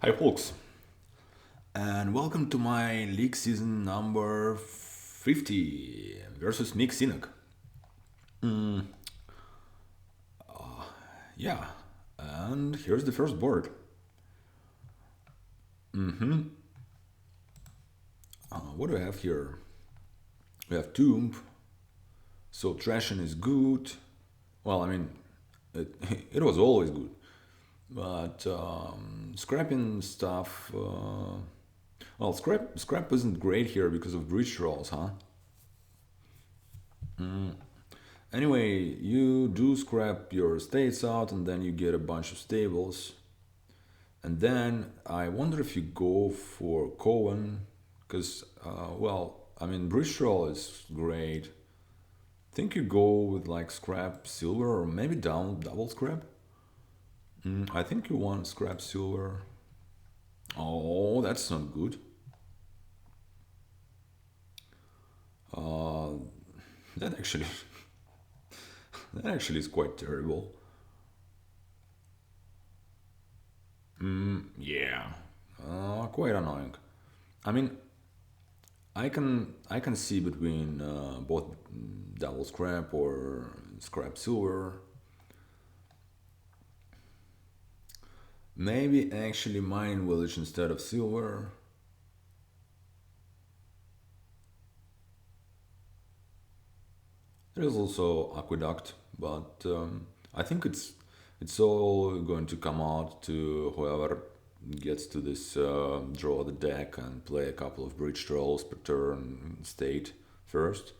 Hi folks, and welcome to my league season number 50 versus me Qsenoch. Yeah, and here's the first board. What do we have here? We have Tomb, so trashing is good. Well, I mean, it, it was always good, but scrapping stuff. Well, scrap isn't great here because of breach rolls, huh? Anyway, you do scrap your states out and then you get a bunch of stables. And then I wonder if you go for Cohen, because, I mean, Bristol is great. Think you go with like scrap silver or maybe down double scrap? I think you want scrap silver. Oh, that's not good. Uh, that actually, that actually is quite terrible. Yeah, quite annoying. I mean, I can see between both double scrap or scrap silver. Maybe actually mine village instead of silver. There is also aqueduct, but I think it's all going to come out to whoever gets to this draw the deck and play a couple of bridge trolls per turn state first.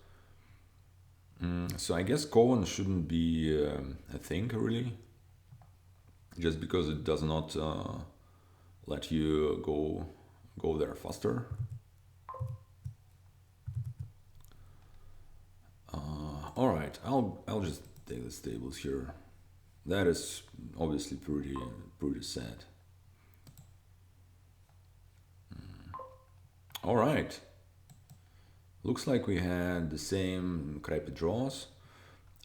So I guess Cohen shouldn't be a thing really, just because it does not let you go there faster. All right, I'll just take the stables here. That is obviously pretty sad. All right, looks like we had the same crappy draws.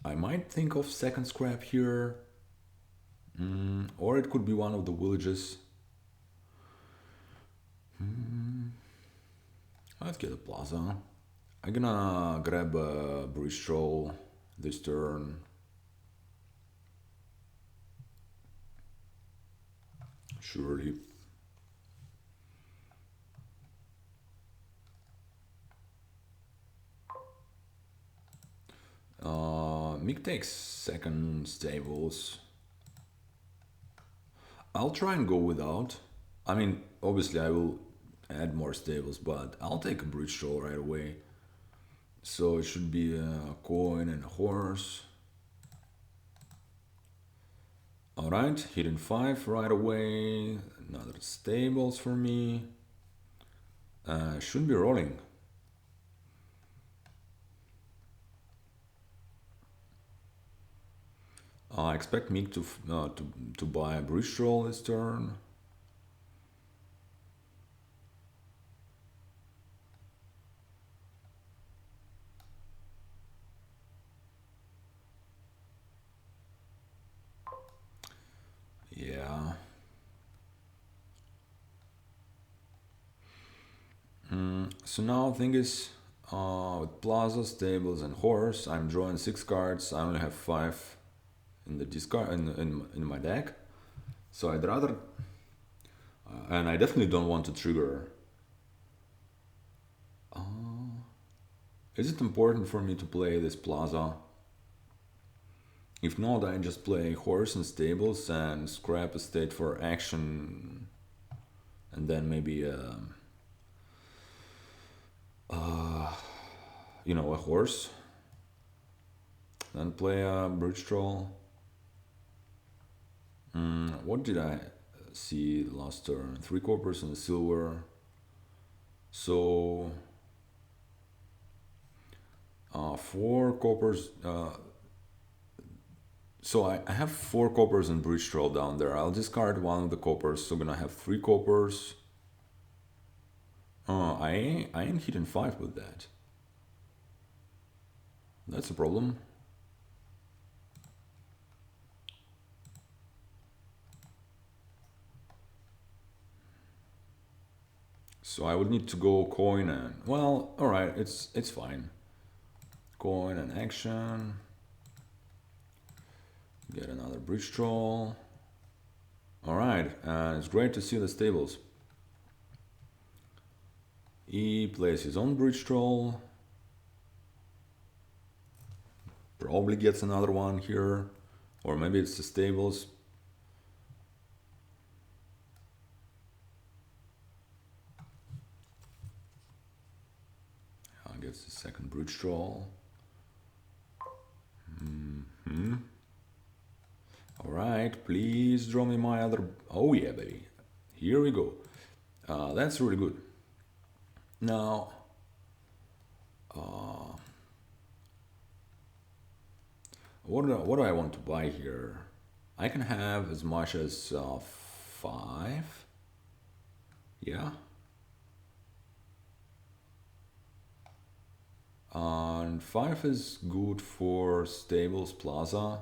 I might think of second scrap here, or it could be one of the villages. Let's get a plaza. I'm gonna grab a bridge troll this turn. Surely. Mick takes second stables. I'll try and go without. I mean, obviously, I will add more stables, but I'll take a bridge troll right away. So it should be a coin and a horse. Alright, hitting 5 right away. Another stables for me. Should be rolling. I expect Mick to buy a bridge troll this turn. Yeah. So now thing is, with plaza, stables, and horse, I'm drawing 6 cards. I only have 5 in the discard in my deck. So I'd rather, and I definitely don't want to trigger. Is it important for me to play this plaza? If not, I just play horse and stables and scrap a state for action, and then maybe a horse. Then play a bridge troll. What did I see last turn? 3 coppers and a silver. So 4 coppers. So I have 4 coppers and bridge troll down there. I'll discard one of the coppers. So gonna have 3 coppers. I ain't hitting 5 with that. That's a problem. So I would need to go coin and, well, alright, it's fine. Coin and action. Get another bridge troll. Alright, and it's great to see the stables. He plays his own bridge troll. Probably gets another one here. Or maybe it's the stables. Gets the second bridge troll. Alright, please draw me my other... Oh yeah, baby. Here we go. That's really good. Now... what do I want to buy here? I can have as much as 5. Yeah. And 5 is good for Stables Plaza.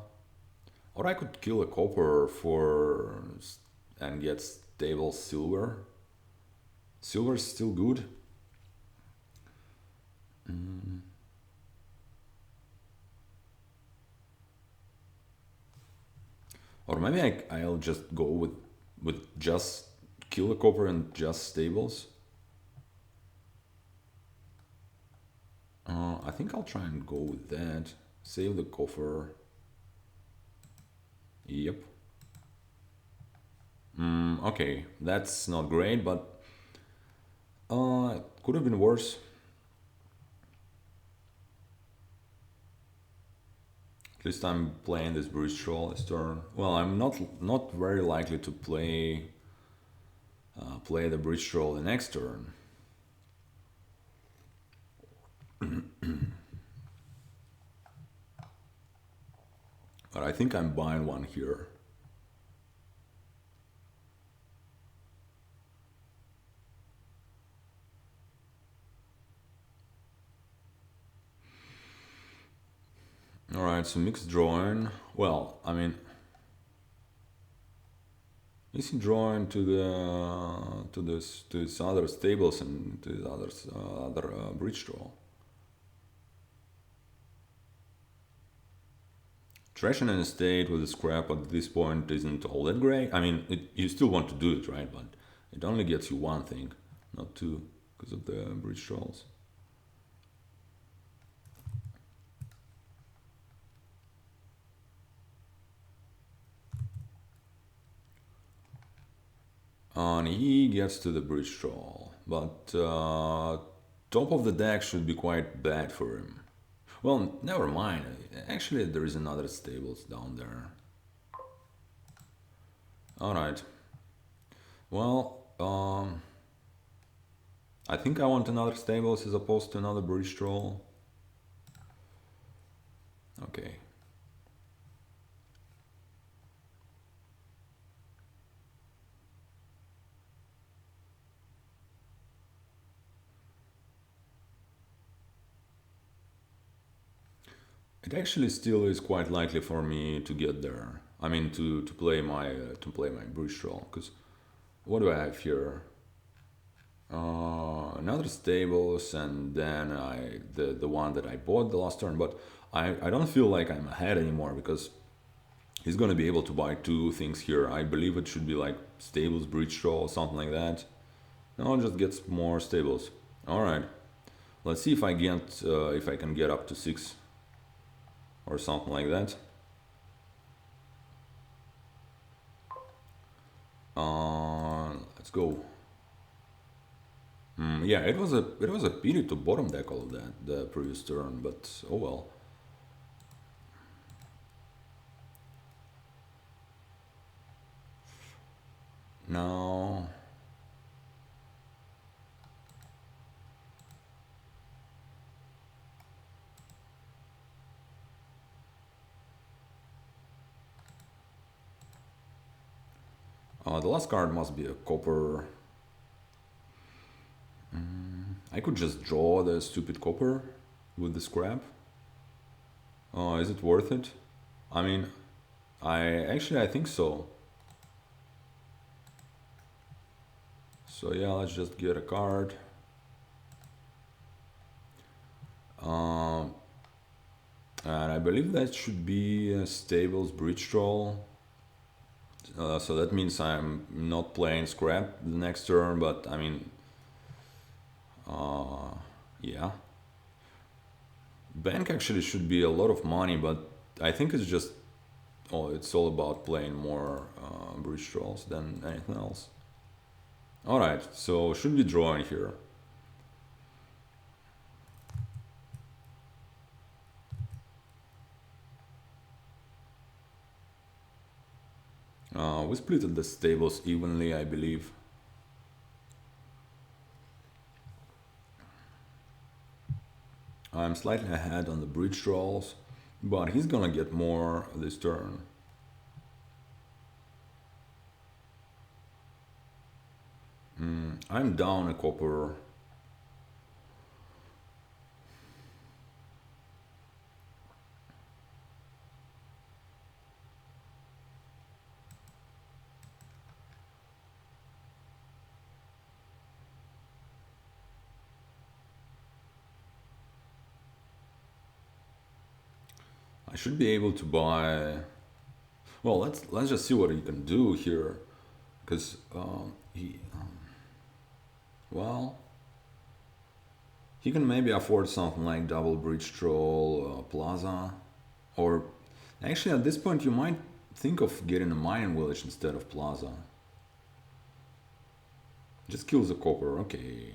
Or I could kill a copper for and get stable silver. Silver is still good. Or maybe I'll just go with just kill a copper and just stables. I think I'll try and go with that. Save the coffer. Yep. Okay, that's not great, but it could have been worse. At least I'm playing this bridge troll this turn. Well, I'm not very likely to play the bridge troll the next turn. But I think I'm buying one here. Alright, so mixed drawing. Well, I mean, is he drawing to this other stables and to the other bridge troll? Trashing an estate with a scrap at this point isn't all that great. I mean, you still want to do it, right? But it only gets you one thing, not two, because of the bridge trolls. And he gets to the bridge troll, but top of the deck should be quite bad for him. Well, never mind. Actually, there is another stables down there. Alright. Well, I think I want another stables as opposed to another bridge troll. Okay. It actually still is quite likely for me to get there. I mean, to play my bridge troll. Because what do I have here? Another stables, and then the one that I bought the last turn. But I don't feel like I'm ahead anymore because he's gonna be able to buy 2 things here. I believe it should be like stables, bridge troll, something like that. No, just gets more stables. All right. Let's see if I can get up to 6. Or something like that. Let's go. Yeah, it was a pity to bottom deck all of that the previous turn, but oh well. Now. The last card must be a copper. I could just draw the stupid copper with the scrap. Is it worth it? I mean, I think so. So yeah, let's just get a card. And I believe that should be a Stable's Breach Troll. So that means I'm not playing Scrap the next turn, but I mean, yeah. Bank actually should be a lot of money, but I think it's just, oh, it's all about playing more Breach Trolls than anything else. Alright, so should be drawing here. We splitted the stables evenly, I believe. I'm slightly ahead on the Breach Trolls, but he's gonna get more this turn. I'm down a copper. I should be able to buy. Well, let's just see what he can do here, because well, he can maybe afford something like double Breach Troll, Plaza, or actually at this point you might think of getting a Mining Village instead of Plaza. Just kills the copper, okay.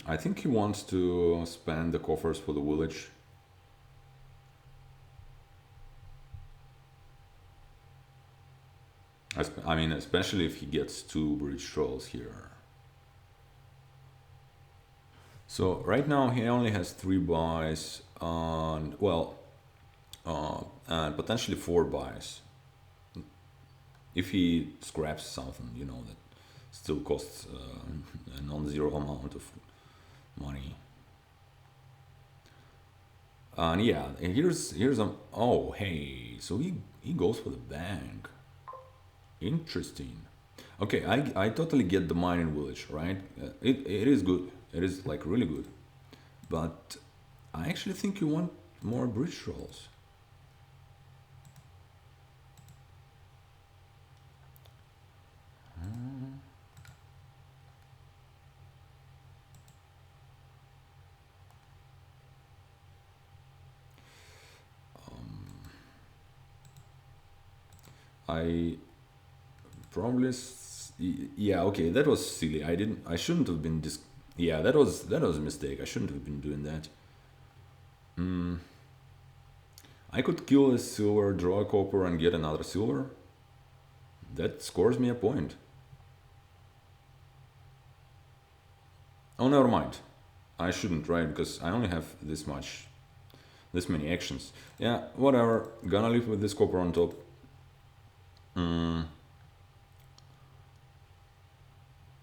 I think he wants to spend the coffers for the village. I mean, especially if he gets 2 Breach Trolls here. So right now he only has 3 buys, and well, and potentially 4 buys. If he scraps something, you know, that still costs a non-zero amount of money. And yeah, here's a, oh hey, so he goes for the bank. Interesting. Okay, I totally get the mining village, right? It is good. It is like really good. But I actually think you want more bridge rolls. I probably yeah, okay, that was silly. I shouldn't have been yeah, that was a mistake. I shouldn't have been doing that. I could kill a silver, draw a copper, and get another silver. That scores me a point. Oh, never mind. I shouldn't, right? Because I only have this many actions. Yeah, whatever. Gonna live with this copper on top.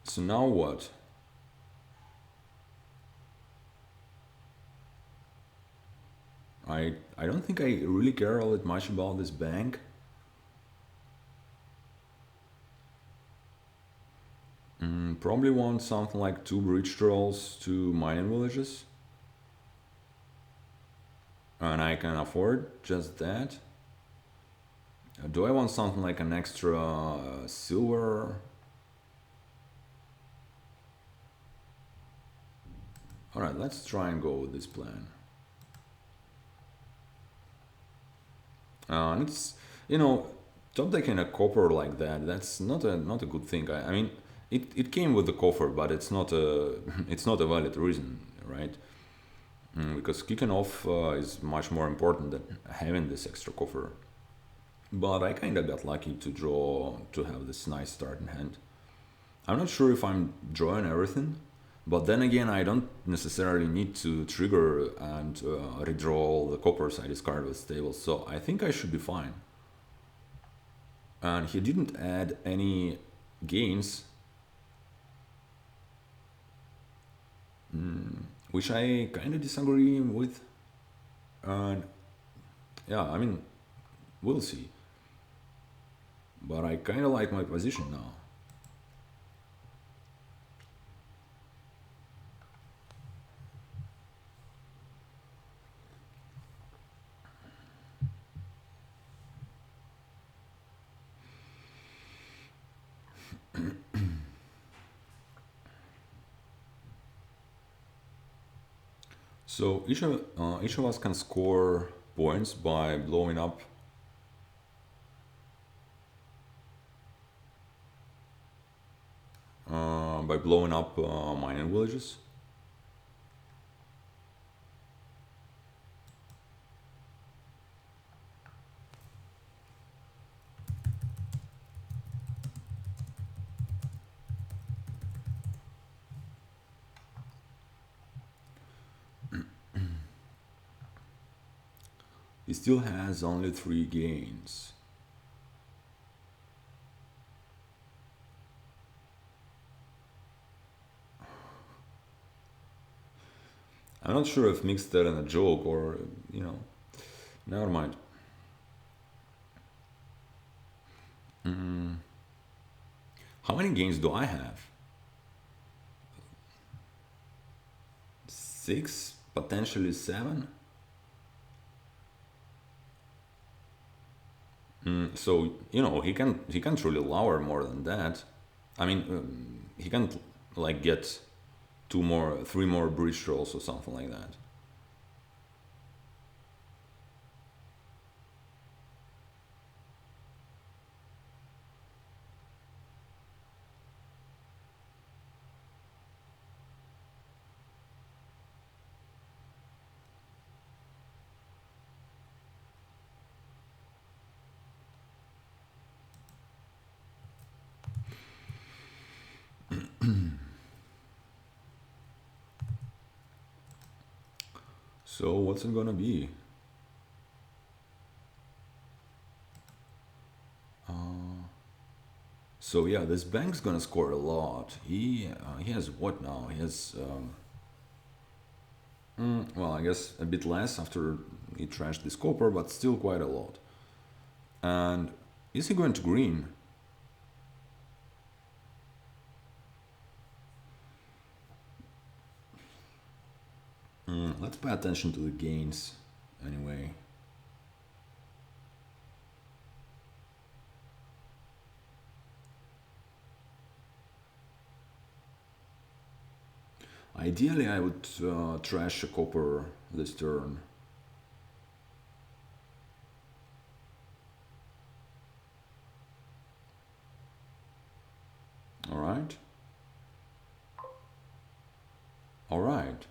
So now what? I don't think I really care all that much about this bank. Probably want something like 2 bridge trolls, 2 mining villages. And I can afford just that. Do I want something like an extra silver? Alright, let's try and go with this plan. And it's, you know, top decking a copper like that, that's not a good thing. I mean, it came with the coffer, but it's not a it's not a valid reason, right? Because kicking off is much more important than having this extra coffer. But I kind of got lucky to have this nice start in hand. I'm not sure if I'm drawing everything, but then again, I don't necessarily need to trigger and redraw all the coppers I discard with stables, so I think I should be fine. And he didn't add any gains, which I kind of disagree with. And yeah, I mean, we'll see. but I kind of like my position now. So each of us can score points by blowing up mining villages. He still has only 3 gains. I'm not sure if mixed that in a joke or, never mind. How many gains do I have? 6, potentially 7. So he can't really lower more than that. I mean, he can't like get 3 more breach rolls or something like that. So what's it gonna be? So yeah, this bank's gonna score a lot. He has what now? He has well, I guess a bit less after he trashed this copper, but still quite a lot. And is he going to green? Let's pay attention to the gains anyway. Ideally, I would trash a copper this turn. Alright. Alright.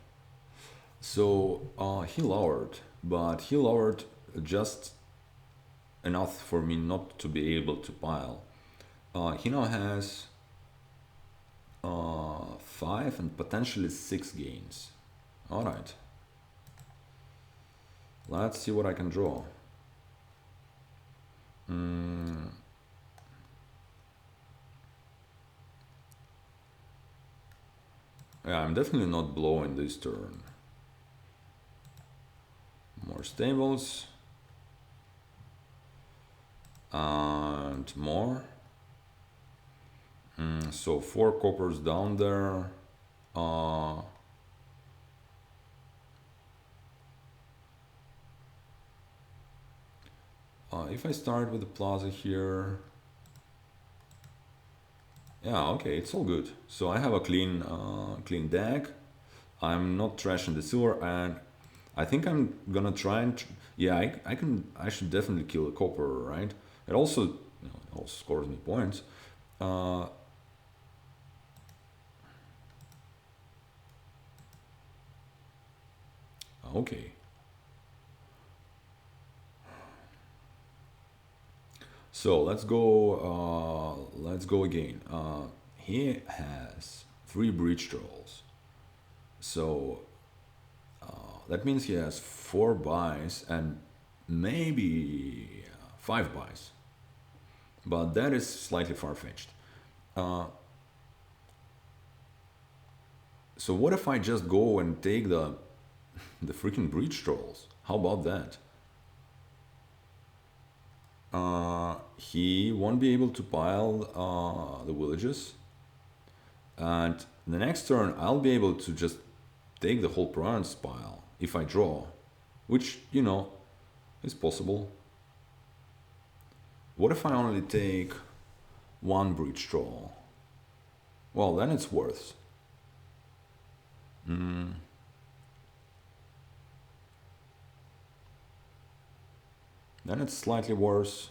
So he lowered, but he lowered just enough for me not to be able to pile. He now has 5 and potentially 6 gains. Alright. Let's see what I can draw. Yeah, I'm definitely not blowing this turn. More stables. And more. So 4 coppers down there. If I start with the plaza here, yeah, okay, it's all good. So I have a clean deck. I'm not trashing the silver, and I think I'm gonna try and yeah, I should definitely kill a copper, right? It also it also scores me points. Okay. So let's go. Let's go again. He has 3 breach trolls, so that means he has 4 buys and maybe 5 buys, but that is slightly far-fetched. So what if I just go and take the freaking breach trolls? How about that? he won't be able to pile the villages, and the next turn I'll be able to just take the whole province pile if I draw, which, is possible. What if I only take one breach troll? Well, then it's worse. Mm. Then it's slightly worse.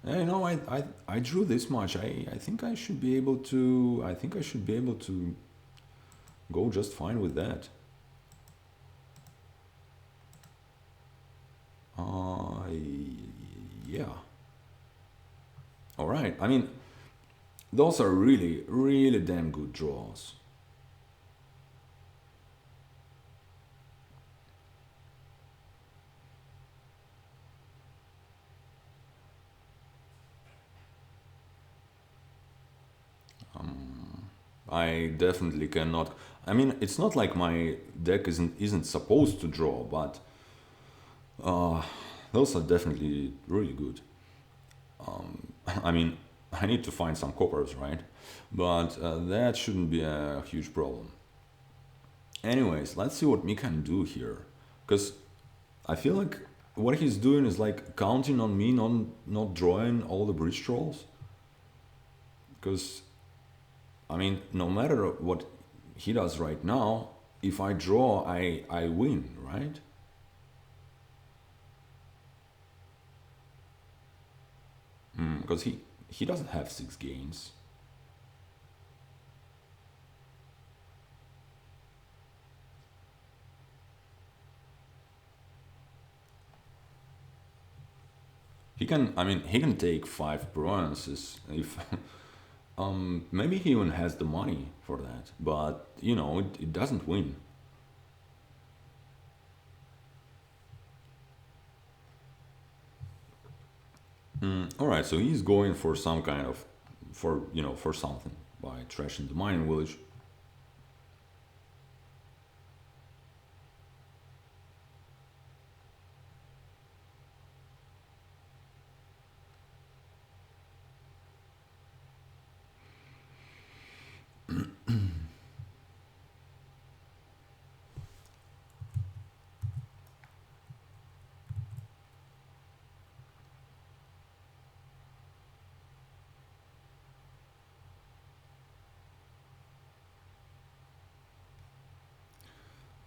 I drew this much. I think I should be able to. I think I should be able to go just fine with that. Yeah. All right. I mean, those are really, really damn good draws. I definitely cannot. I mean, it's not like my deck isn't supposed to draw, but those are definitely really good. I mean, I need to find some coppers, right? But that shouldn't be a huge problem. Anyways, let's see what me can do here, because I feel like what he's doing is like counting on me not drawing all the bridge trolls. Because I mean, no matter what he does right now, if I draw, I win, right? Because he doesn't have 6 gains. He can take 5 provinces if maybe he even has the money for that, but it doesn't win. All right, so he's going for some kind of for something by trashing the mining village.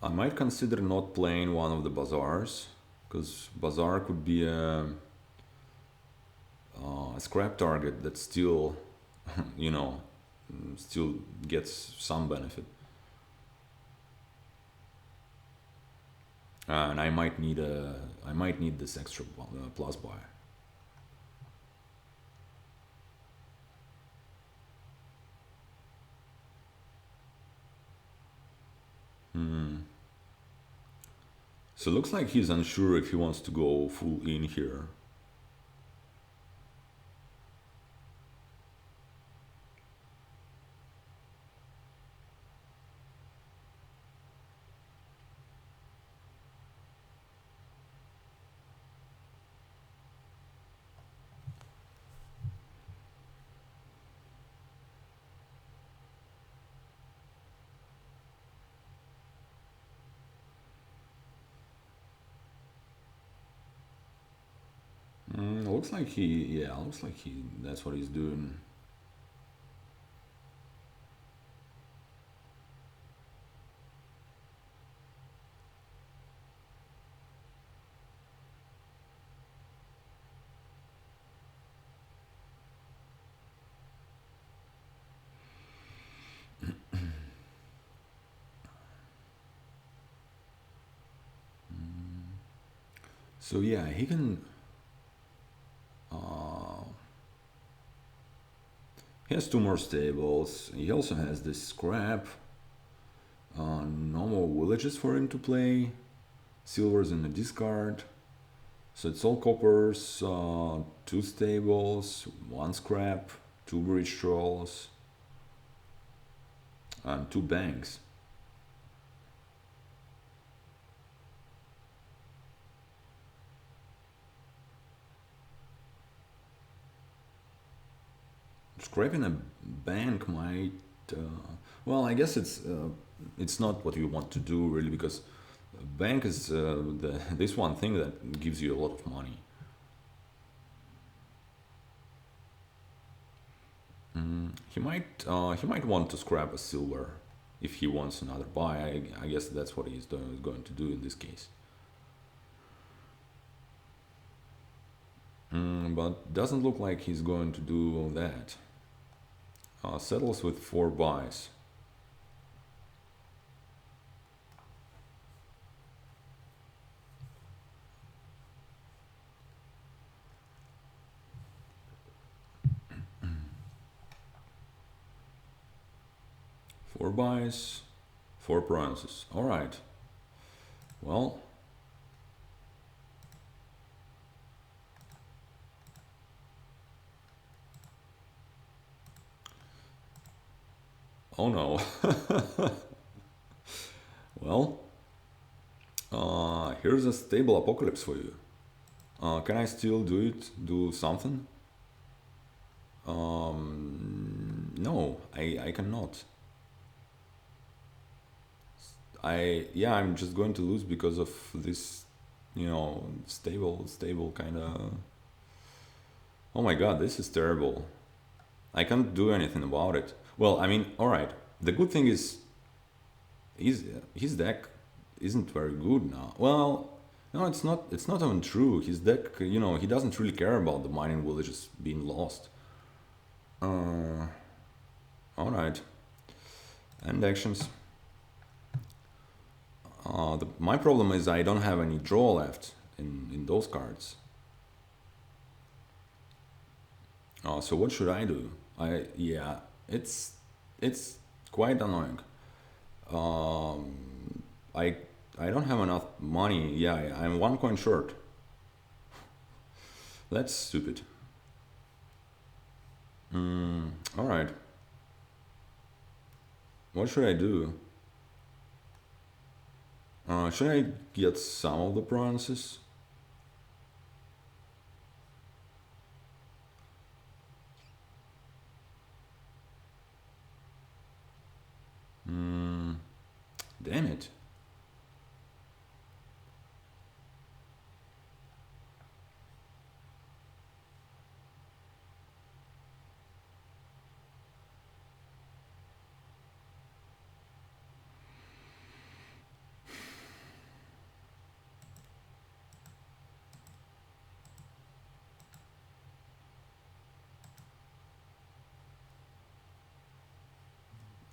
I might consider not playing one of the bazaars, because bazaar could be a scrap target that still, you know, still gets some benefit. And I might need this extra plus buy. So it looks like he's unsure if he wants to go full in here. Looks like that's what he's doing. So yeah, he can. He has 2 more stables. He also has this scrap. No more villages for him to play. Silver's in the discard. So it's all coppers, 2 stables, 1 scrap, 2 bridge trolls, and 2 banks. Scraping a bank might. Well, I guess it's not what you want to do really, because a bank is this one thing that gives you a lot of money. He might want to scrap a silver if he wants another buy. I guess that's what he's going to do in this case. But doesn't look like he's going to do that. Settles with 4 buys. Four buys, 4 provinces. All right. Well, oh no. Well, here's a stable apocalypse for you. Can I still do it? Do something? No, I cannot. Yeah, I'm just going to lose because of this, stable kind of. Oh my god, this is terrible. I can't do anything about it. Well, I mean, all right. The good thing is, his deck isn't very good now. Well, no, it's not. It's not even true. His deck, he doesn't really care about the mining villages being lost. All right. End actions. My problem is I don't have any draw left in those cards. So what should I do? Yeah, it's quite annoying. I I don't have enough money. Yeah, I'm 1 coin short. That's stupid. All right. What should I do? Should I get some of the provinces? Damn it.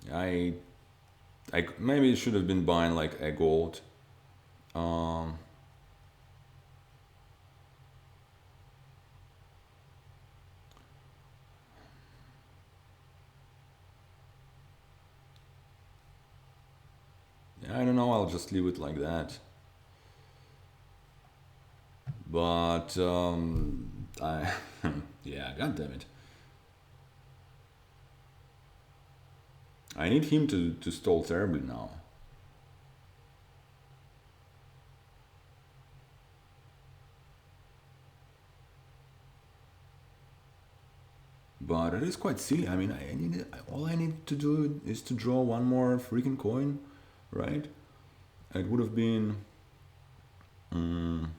I I maybe should have been buying like a gold. Um, I don't know. I'll just leave it like that. But I yeah, god damn it. I need him to stall terribly now. But it is quite silly. I mean, all I need to do is to draw one more freaking coin, right? It would have been. Um,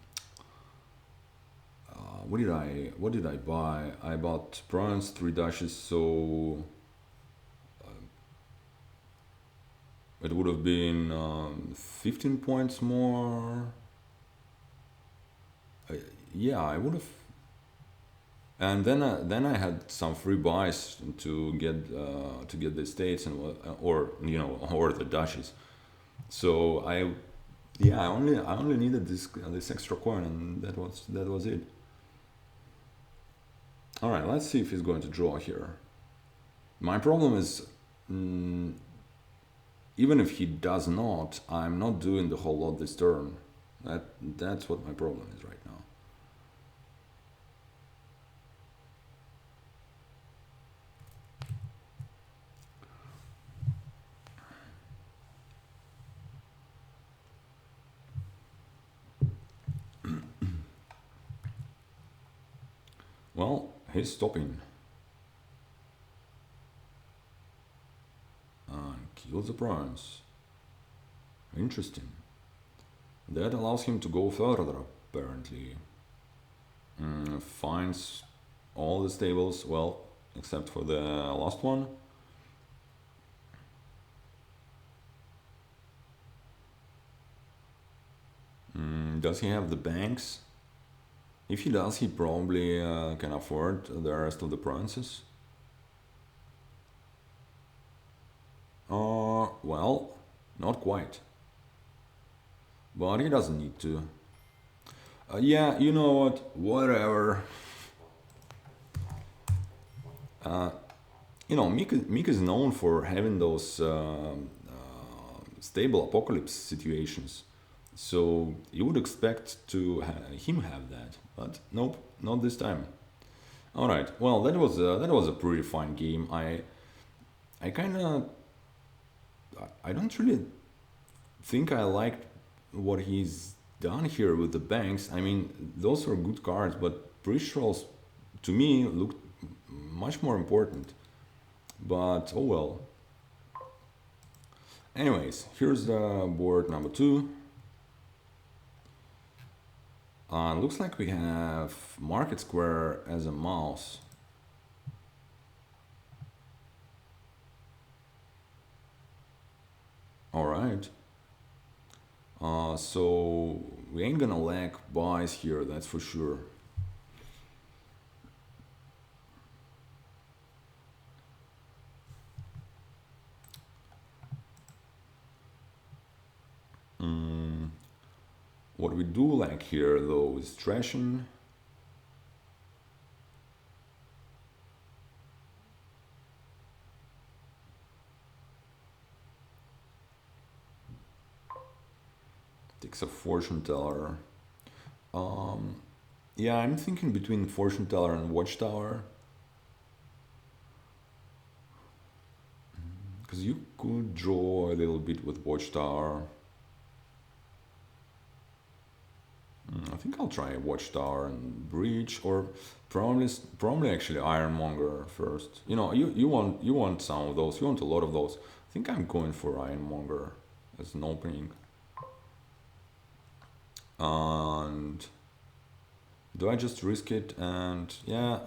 what did I buy? I bought bronze, 3 dashes, so it would have been 15 points more. Yeah, I would have. And then I had some free buys to get the estates and or or the dashes. So yeah, I only needed this extra coin, and that was it. All right, let's see if he's going to draw here. My problem is, mm, even if he does not, I'm not doing the whole lot this turn. That's what my problem is right now. Well, he's stopping. Kill the prince. Interesting. That allows him to go further, apparently. Finds all the stables, well, except for the last one. Does he have the banks? If he does, he probably can afford the rest of the princes. Well, not quite. But he doesn't need to. Yeah, you know what? Whatever. Uh, Meek is known for having those stable apocalypse situations. So you would expect to him have that, but nope, not this time. All right. Well, that was a pretty fun game. I kind of I don't really think I liked what he's done here with the banks. I mean, those are good cards, but bridge trolls to me looked much more important. But oh well. Anyways, here's the board number 2. Looks like we have Market Square as a mouse. Alright. So we ain't gonna lack buys here, that's for sure. What we do lack here though is trashing. Takes a fortune teller. Yeah, I'm thinking between fortune teller and watchtower. Because you could draw a little bit with watchtower. I think I'll try watchtower and breach, or probably actually ironmonger first. You want some of those. You want a lot of those. I think I'm going for ironmonger as an opening. And do I just risk it? And yeah,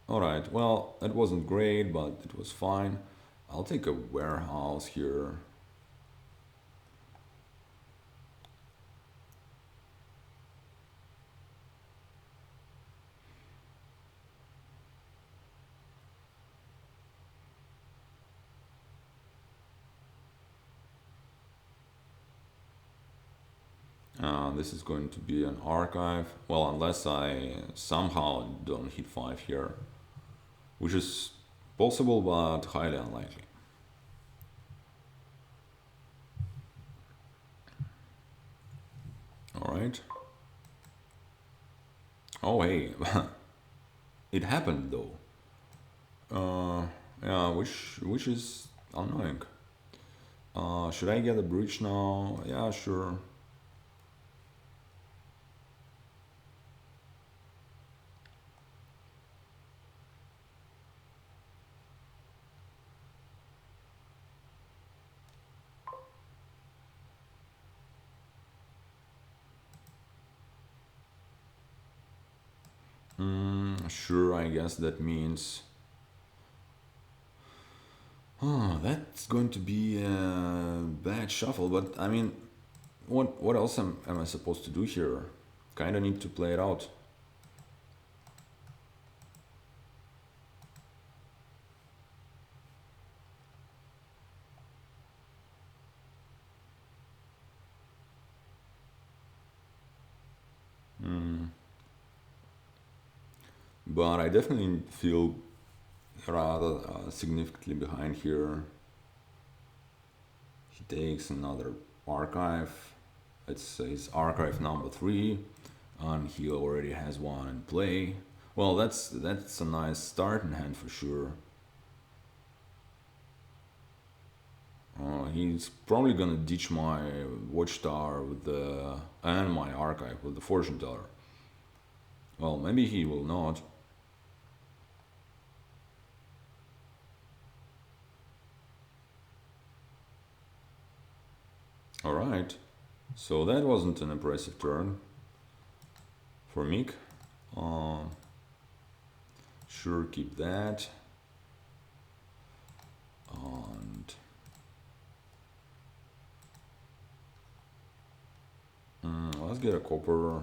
all right. Well, it wasn't great, but it was fine. I'll take a warehouse here. This is going to be an archive. Well, unless I somehow don't hit 5 here, which is possible but highly unlikely. All right. Oh hey, it happened though. Yeah, which is annoying. Should I get a bridge now? Yeah, sure. Sure, I guess that means. Oh, that's going to be a bad shuffle, but I mean, what else am I supposed to do here? Kinda need to play it out. But I definitely feel rather significantly behind here. He takes another archive. It's his archive number 3, and he already has one in play. Well, that's a nice start in hand for sure. He's probably gonna ditch my watchtower with the and my archive with the fortune teller. Well, maybe he will not. So that wasn't an impressive turn for Mick. Sure, keep that. And let's get a copper.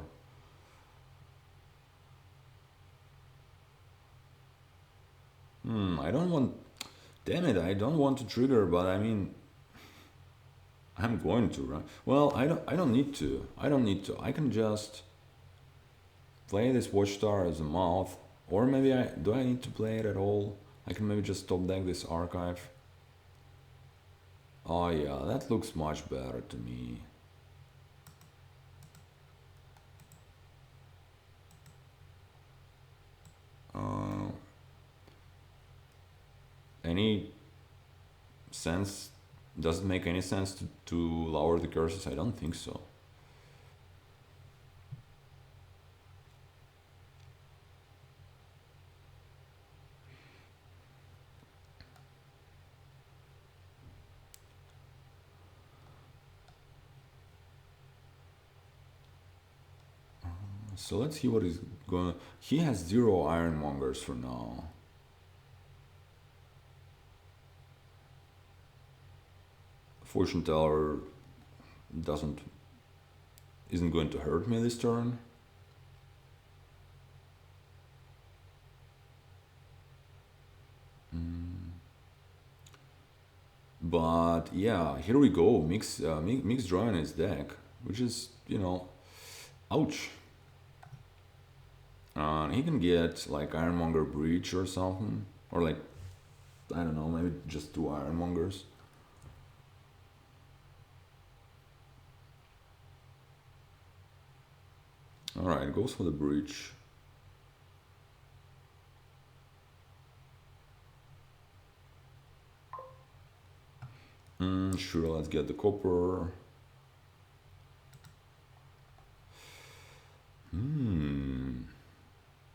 I don't want. Damn it! I don't want to trigger, but I mean, I'm going to, right? Well, I don't. I don't need to. I don't need to. I can just play this Watchtower as a mouth, or maybe I do. I need to play it at all. I can maybe just top deck this archive. Oh yeah, that looks much better to me. Uh, any sense? Does it make any sense to lower the curses? I don't think so. So let's see what he's going. He has 0 ironmongers for now. Fortune teller doesn't isn't going to hurt me this turn. But yeah, here we go. Mix drawing his deck, which is ouch. He can get like Ironmonger Breach or something, or like I don't know, maybe just 2 Ironmongers. All right, goes for the breach. Sure, let's get the copper.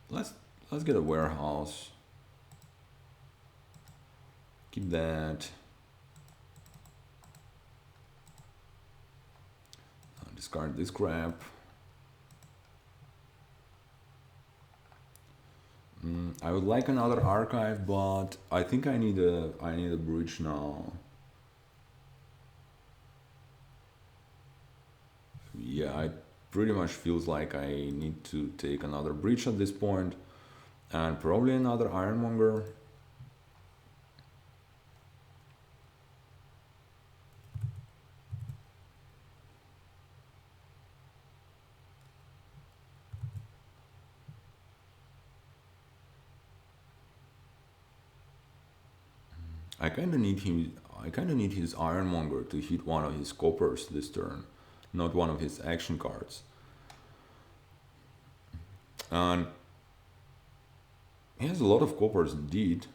Let's get a warehouse. Keep that. Discard this crap. I would like another archive, but I think I need a bridge now. Yeah, it pretty much feels like I need to take another bridge at this point, and probably another ironmonger. I kind of need him. I kind of need his ironmonger to hit one of his coppers this turn, not one of his action cards. And he has a lot of coppers indeed.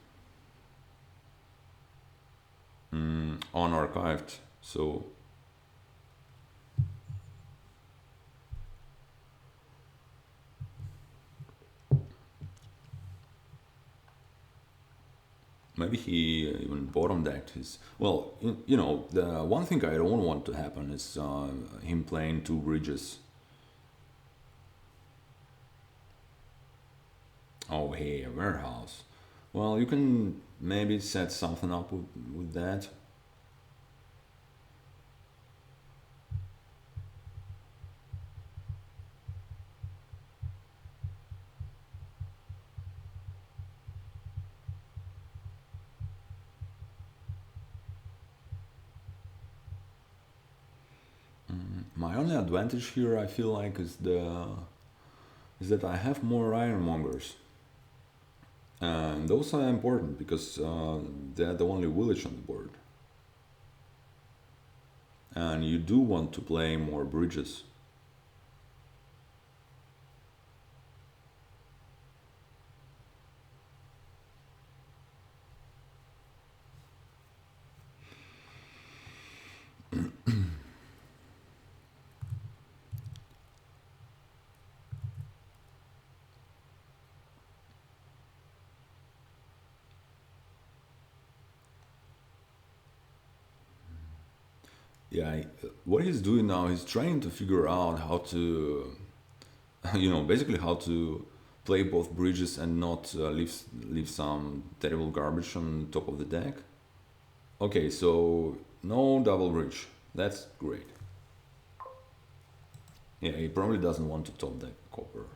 Unarchived, so maybe he even bottom decked his. Well, the one thing I don't want to happen is him playing 2 bridges. Oh, hey, a warehouse. Well, you can maybe set something up with that. My only advantage here, I feel like, is that I have more ironmongers, and those are important because they're the only village on the board, and you do want to play more bridges. Yeah, what he's doing now, he's trying to figure out how to, basically how to play both bridges and not leave some terrible garbage on top of the deck. Okay, so no double bridge. That's great. Yeah, he probably doesn't want to top deck copper.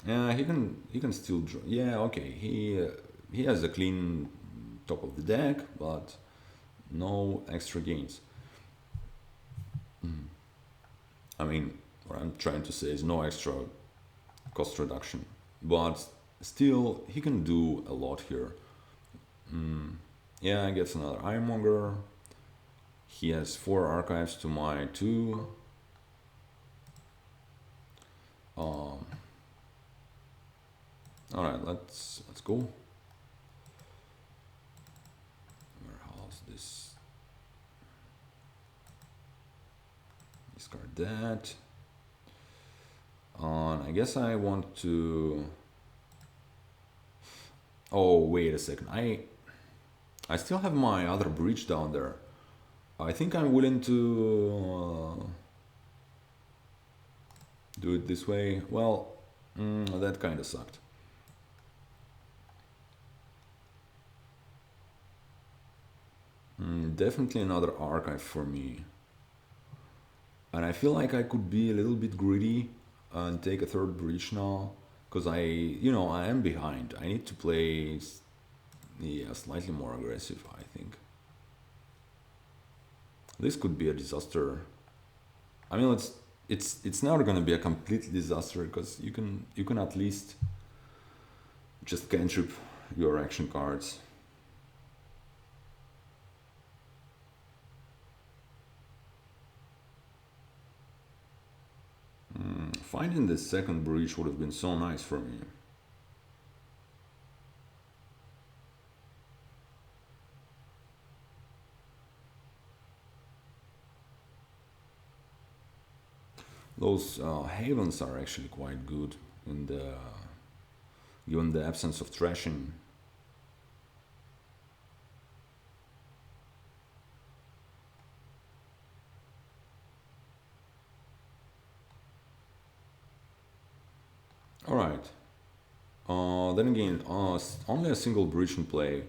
Yeah, he can still draw. Yeah, okay. He has a clean top of the deck, but no extra gains. I mean, what I'm trying to say is no extra cost reduction, but still he can do a lot here. Yeah, he gets another Ironmonger. He has 4 archives to my 2. Um, all right, let's go. Warehouse this. Discard that. I guess I want to. Oh, wait a second. I still have my other breach down there. I think I'm willing to do it this way. Well, that kind of sucked. Definitely another archive for me. And I feel like I could be a little bit greedy and take a third breach now. Because I am behind. I need to play, yeah, slightly more aggressive, I think. This could be a disaster. I mean, it's never gonna be a complete disaster because you can at least just cantrip your action cards. Finding the second breach would have been so nice for me. Those havens are actually quite good in the given the absence of trashing. All right. Then again, only a single breach in play.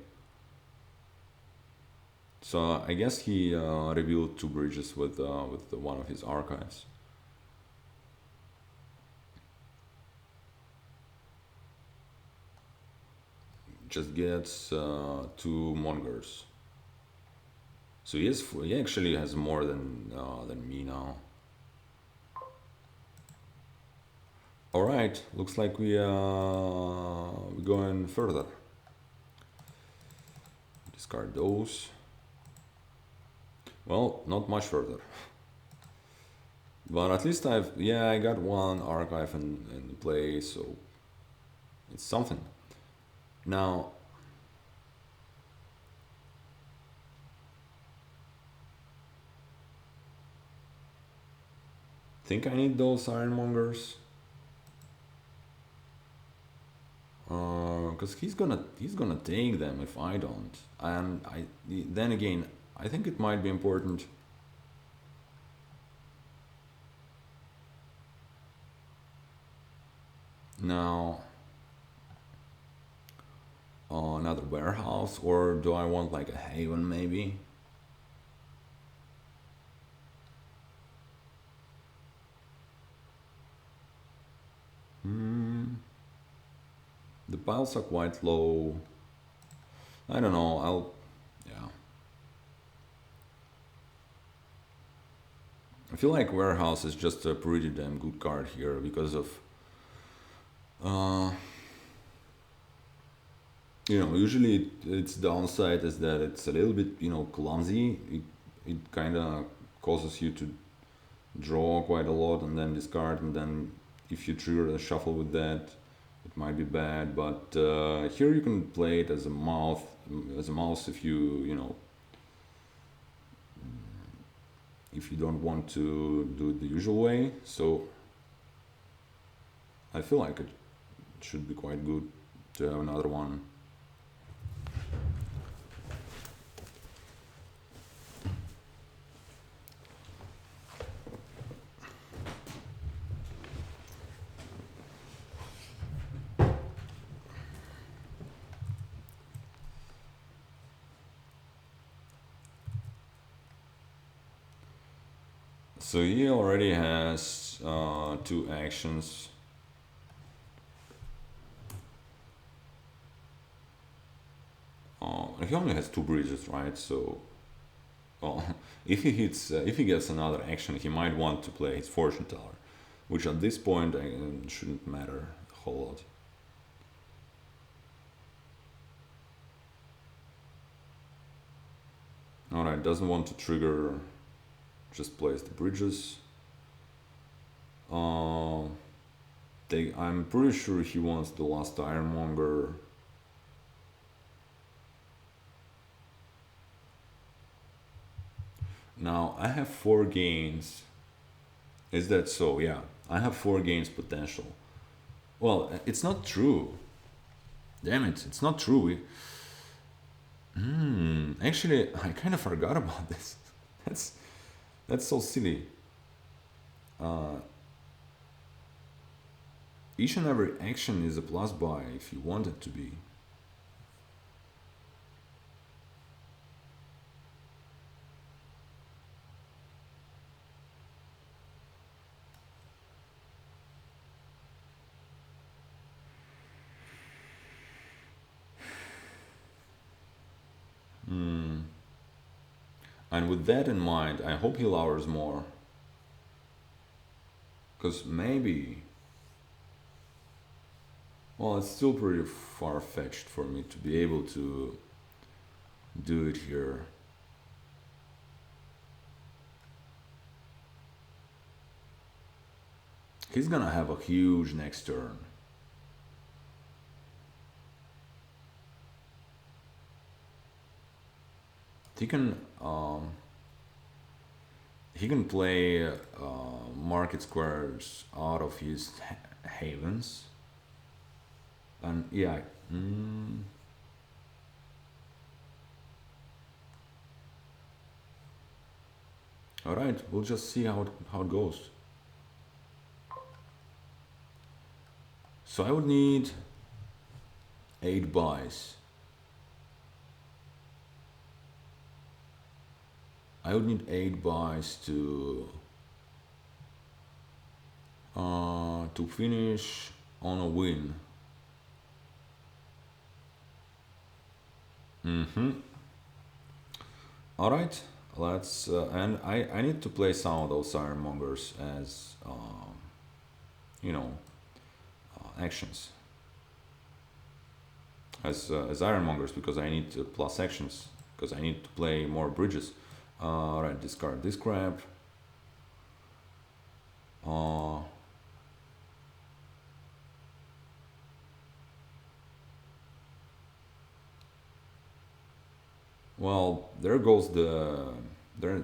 So I guess he revealed 2 bridges with one of his archives. Just gets 2 mongers. So he actually has more than me now. All right, looks like we're going further. Discard those. Well, not much further. But at least I got one archive in play, so it's something. Now, think I need those ironmongers. Because he's gonna take them if I don't, and then again I think it might be important. Now, another warehouse, or do I want like a haven maybe? The piles are quite low. I don't know. Yeah. I feel like warehouse is just a pretty damn good card here because of uh, usually its downside is that it's a little bit clumsy. It kind of causes you to draw quite a lot and then discard, and then if you trigger a shuffle with that, it might be bad. But here you can play it as a mouse if if you don't want to do it the usual way. So I feel like it should be quite good to have another one. So he already has two actions. He only has two bridges, right? So, well, if he gets another action, he might want to play his fortune teller, which at this point shouldn't matter a whole lot. Alright, doesn't want to trigger, just plays the bridges. I'm pretty sure he wants the last Ironmonger. Now, I have 4 gains. Is that so? Yeah, I have 4 gains potential. Well, it's not true. Damn it, it's not true. Actually, I kind of forgot about this. That's that's so silly. Uh, each and every action is a plus buy if you want it to be. And with that in mind, I hope he lowers more. Because maybe. Well, it's still pretty far fetched for me to be able to do it here. He's gonna have a huge next turn. He can he can play market squares out of his havens, and yeah. All right, we'll just see how it goes. So I would need 8 buys. I would need 8 buys to finish on a win. All right, let's and I need to play some of those ironmongers as you know actions as ironmongers because I need plus actions because I need to play more bridges. All right, discard this crap. Well, there goes the there.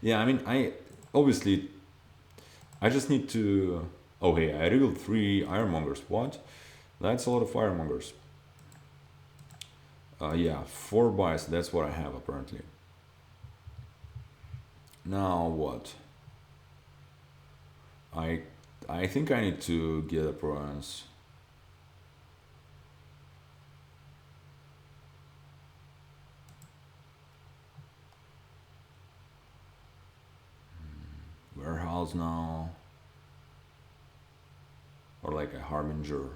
Yeah, I mean, I obviously I just need to. Oh hey, I revealed 3 ironmongers. What? That's a lot of ironmongers. Yeah, 4 buys. That's what I have apparently. Now what? I I think I need to get a bronze. Warehouse now. Or like a harbinger.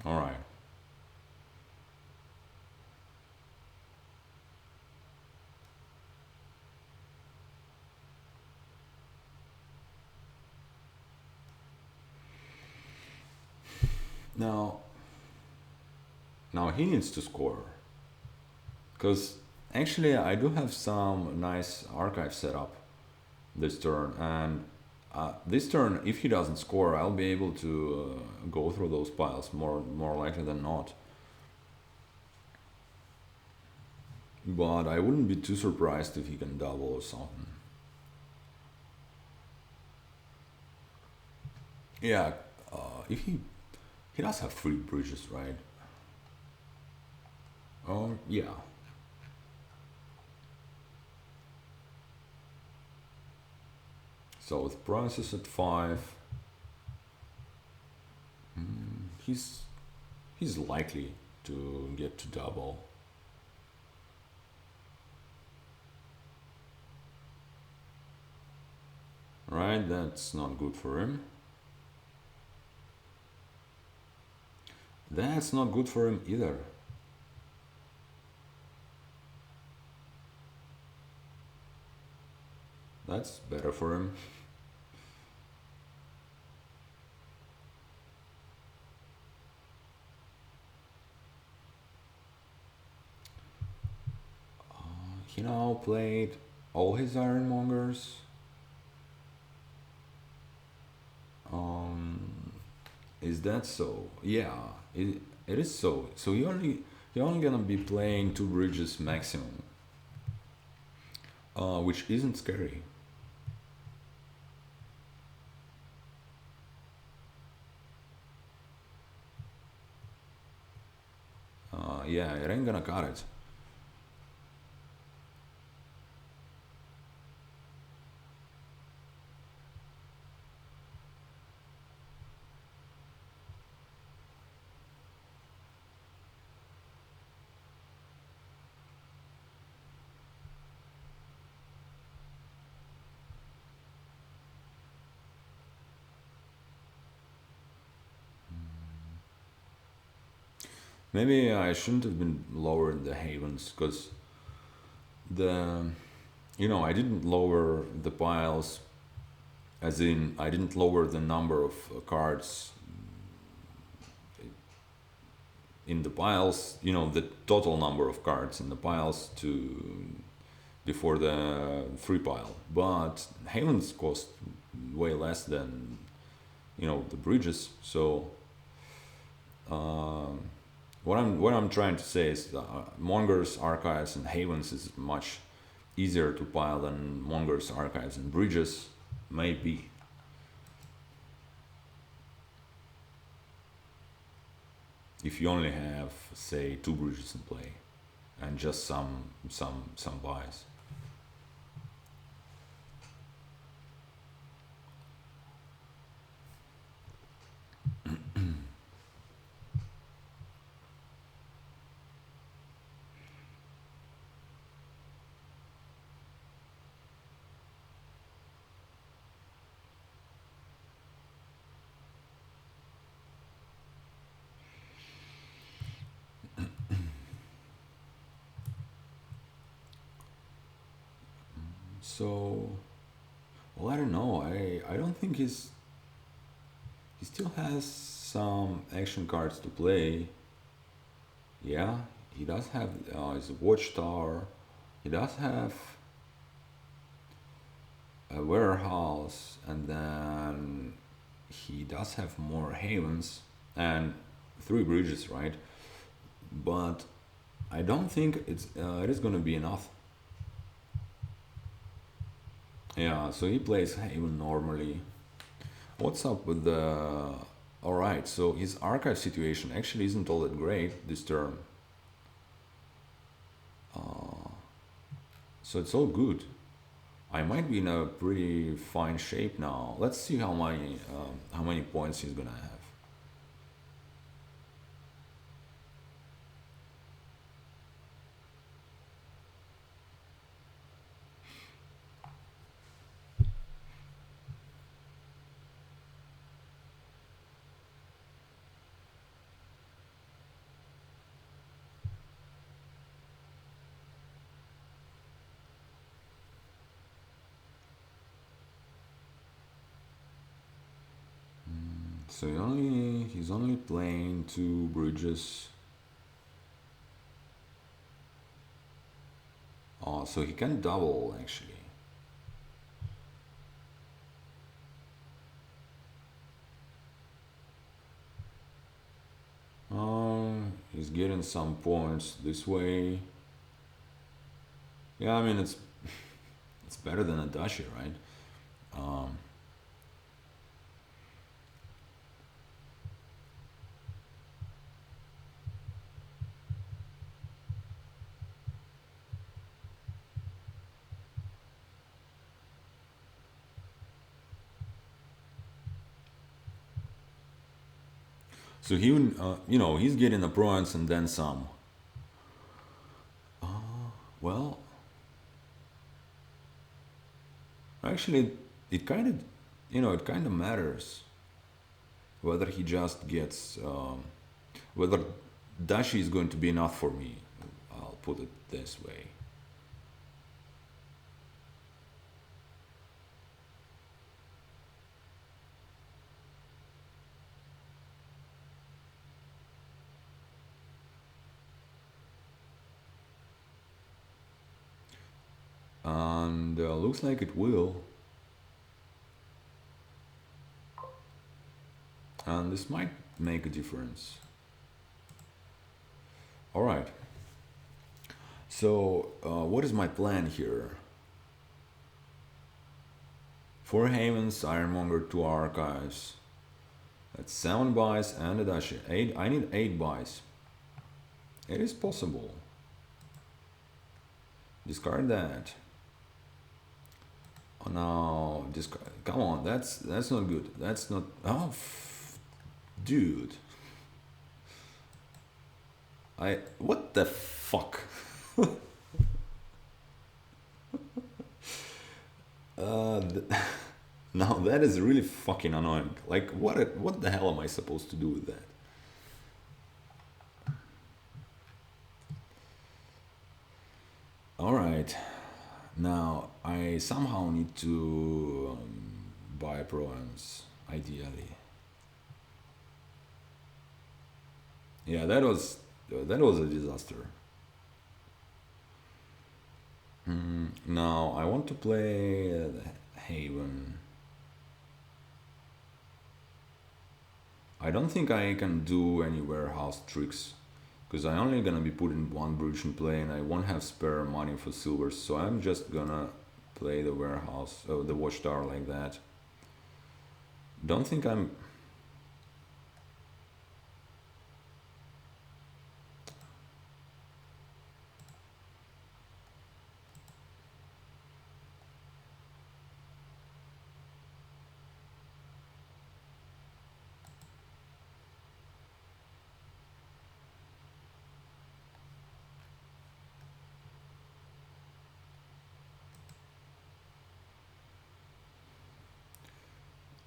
All right. Now now he needs to score. Because actually I do have some nice archive set up this turn and this turn if he doesn't score I'll be able to go through those piles more likely than not. But I wouldn't be too surprised if he can double or something. Yeah, if he does have 3 bridges, right? Yeah. So with prices at 5, he's he's likely to get to double. Right, that's not good for him. That's not good for him either. That's better for him. He now played all his ironmongers. Um, is that so? Yeah, it is so. So you're only gonna be playing two bridges maximum, which isn't scary. Yeah, it ain't gonna cut it. Maybe I shouldn't have been lower in the havens because the I didn't lower the piles, as in I didn't lower the number of cards in the piles. The total number of cards in the piles to before the free pile, but havens cost way less than the bridges. So um, what I'm trying to say is Mongers, Archives, and Havens is much easier to pile than Mongers, Archives, and Bridges may be. If you only have, say, two bridges in play and just some buys. So, well, I don't know. I don't think he still has some action cards to play. Yeah, he does have his watchtower. He does have a warehouse, and then he does have more havens and three bridges, right? But I don't think it is gonna be enough. Yeah, so he plays haven normally. What's up with the? All right, so his archive situation actually isn't all that great this term. Uh, so it's all good. I might be in a pretty fine shape now. Let's see how many points he's gonna have. So he's only playing two bridges. Oh, so he can double actually. He's getting some points this way. Yeah, I mean it's better than a dashi, right? Um, So he's getting a bronze and then some. Well, actually, it kind of, it kind of matters whether he just gets, whether dashi is going to be enough for me. I'll put it this way. And looks like it will. And this might make a difference. All right. So, what is my plan here? 4 Havens, Ironmonger, 2 Archives. That's 7 buys and a dashi. 8. I need 8 buys. It is possible. Discard that. Oh no, discard. Come on, that's not good. That's not. Oh, dude. What the fuck? uh, th- now that is really fucking annoying. Like, what the hell am I supposed to do with that? All right. Now I somehow need to buy province, ideally. Yeah, that was a disaster. Now I want to play the Haven. I don't think I can do any warehouse tricks because I'm only gonna be putting one bridge in play and I won't have spare money for silvers, so I'm just gonna play the warehouse, the watchtower like that. Don't think I'm.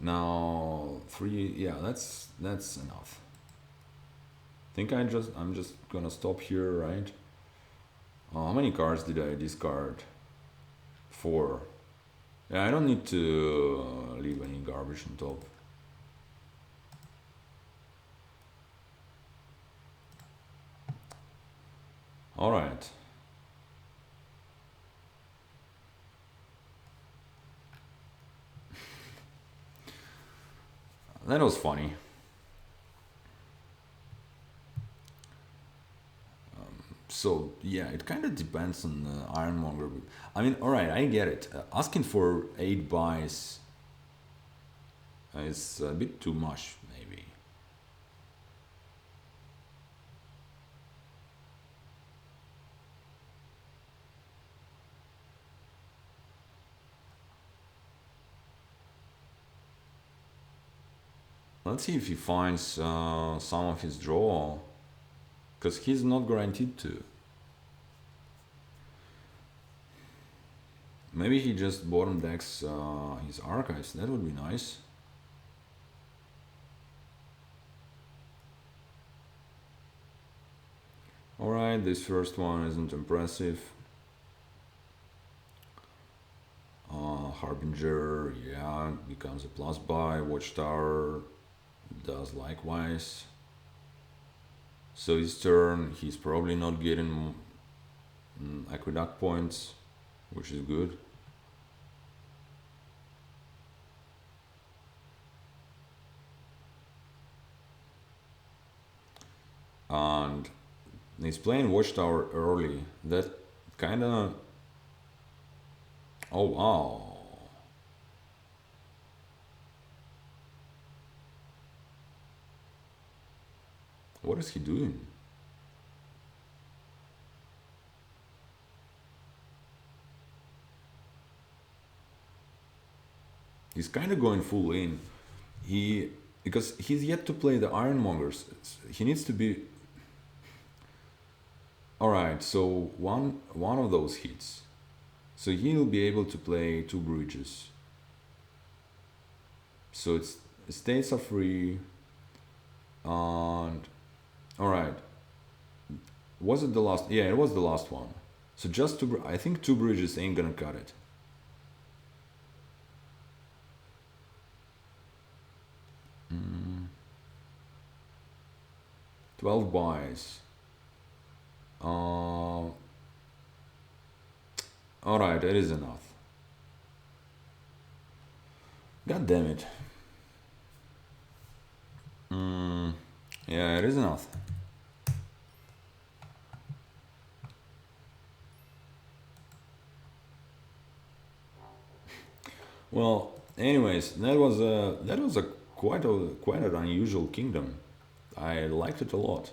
Now 3, yeah, that's enough. Think I'm just gonna stop here, right? How many cards did I discard? 4. Yeah, I don't need to leave any garbage on top. All right. That was funny. So yeah, it kind of depends on Ironmonger. I mean, all right, I get it. Asking for 8 buys is a bit too much, maybe. Let's see if he finds some of his draw, because he's not guaranteed to. Maybe he just bottom decks his archives. That would be nice. Alright, this first one isn't impressive. Harbinger, yeah, becomes a plus buy. Watchtower does likewise. So his turn, he's probably not getting aqueduct points, which is good. And he's playing Watchtower early. That kind of. Oh wow. What is he doing? He's kind of going full in. He because he's yet to play the Ironmongers. He needs to be. All right, so one of those hits, so he'll be able to play two bridges. So it's states are free, and all right. Was it the last? Yeah, it was the last one. So just two. I think two bridges ain't gonna cut it. Mm, 12 buys. All right, it is enough. God damn it. Mm, yeah, it is enough. Well, anyways, that was a quite an unusual kingdom. I liked it a lot.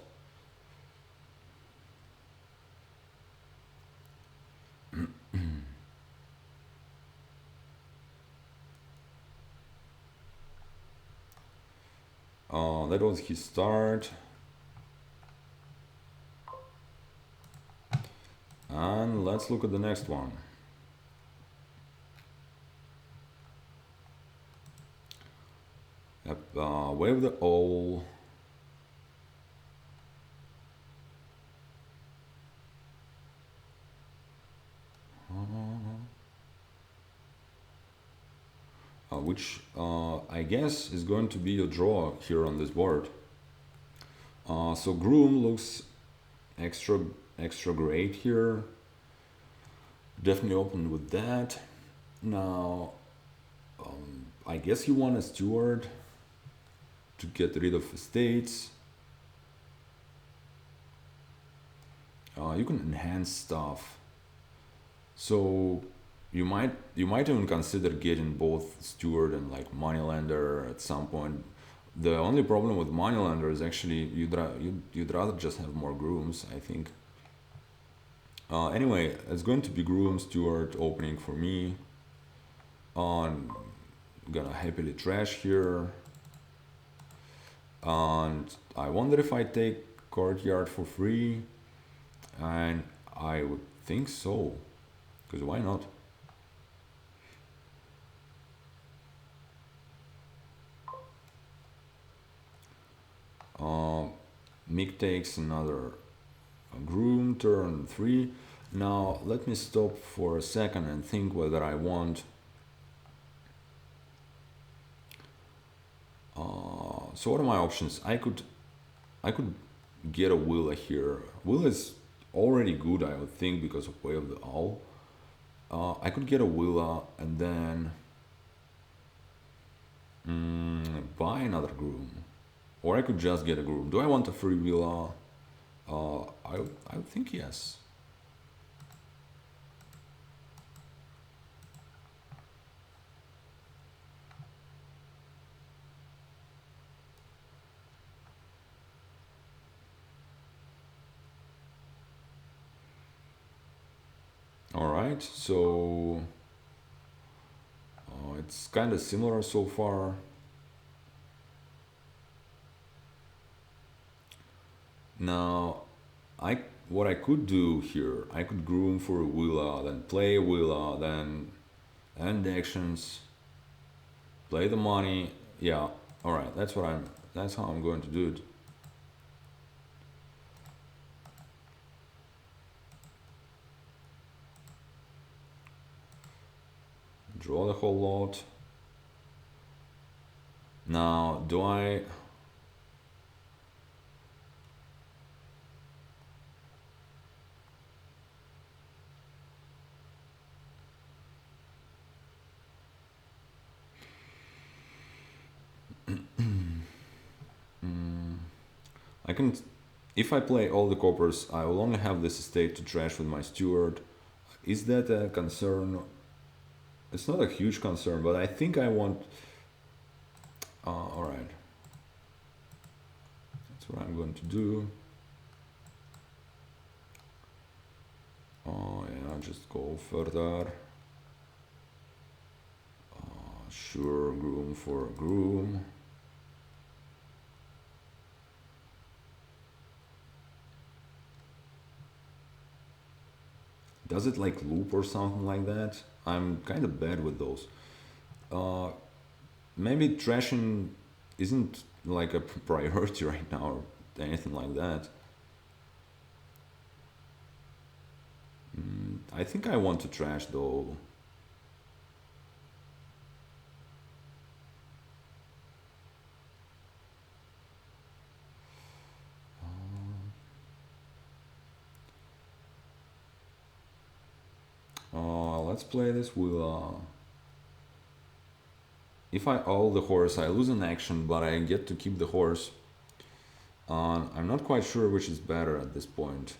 That was his start, and let's look at the next one. Yep, wave the owl. Which I guess is going to be a draw here on this board. So Groom looks extra extra great here. Definitely open with that. Now, I guess you want a steward to get rid of estates. You can enhance stuff. So you might even consider getting both steward and like moneylender at some point. The only problem with moneylender is actually you'd rather just have more grooms, I think. Anyway, it's going to be groom steward opening for me. I'm gonna happily trash here, and I wonder if I take courtyard for free, and I would think so, because why not? Uh, Mick takes another groom turn 3. Now let me stop for a second and think whether I want. So what are my options? I could get a Willa here. Willa is already good, I would think, because of Way of the Owl. I could get a Willa and then buy another groom, or I could just get a groom. Do I want a free Willa? I would think yes. All right, so it's kind of similar so far. Now, I what I could do here, I could groom for a Willa, then play a Willa, then end actions, play the money. Yeah, all right, that's how I'm going to do it. Draw the whole lot. Now, do I? I can, if I play all the coppers, I will only have this estate to trash with my steward. Is that a concern? It's not a huge concern, but I think I want. All right, that's what I'm going to do. Oh yeah, just go further. Sure, groom for groom. Does it like loop or something like that? I'm kind of bad with those. Uh, Maybe trashing isn't like a priority right now or anything like that. I think I want to trash though. Let's play this. If I all the horse, I lose an action, but I get to keep the horse. I'm not quite sure which is better at this point.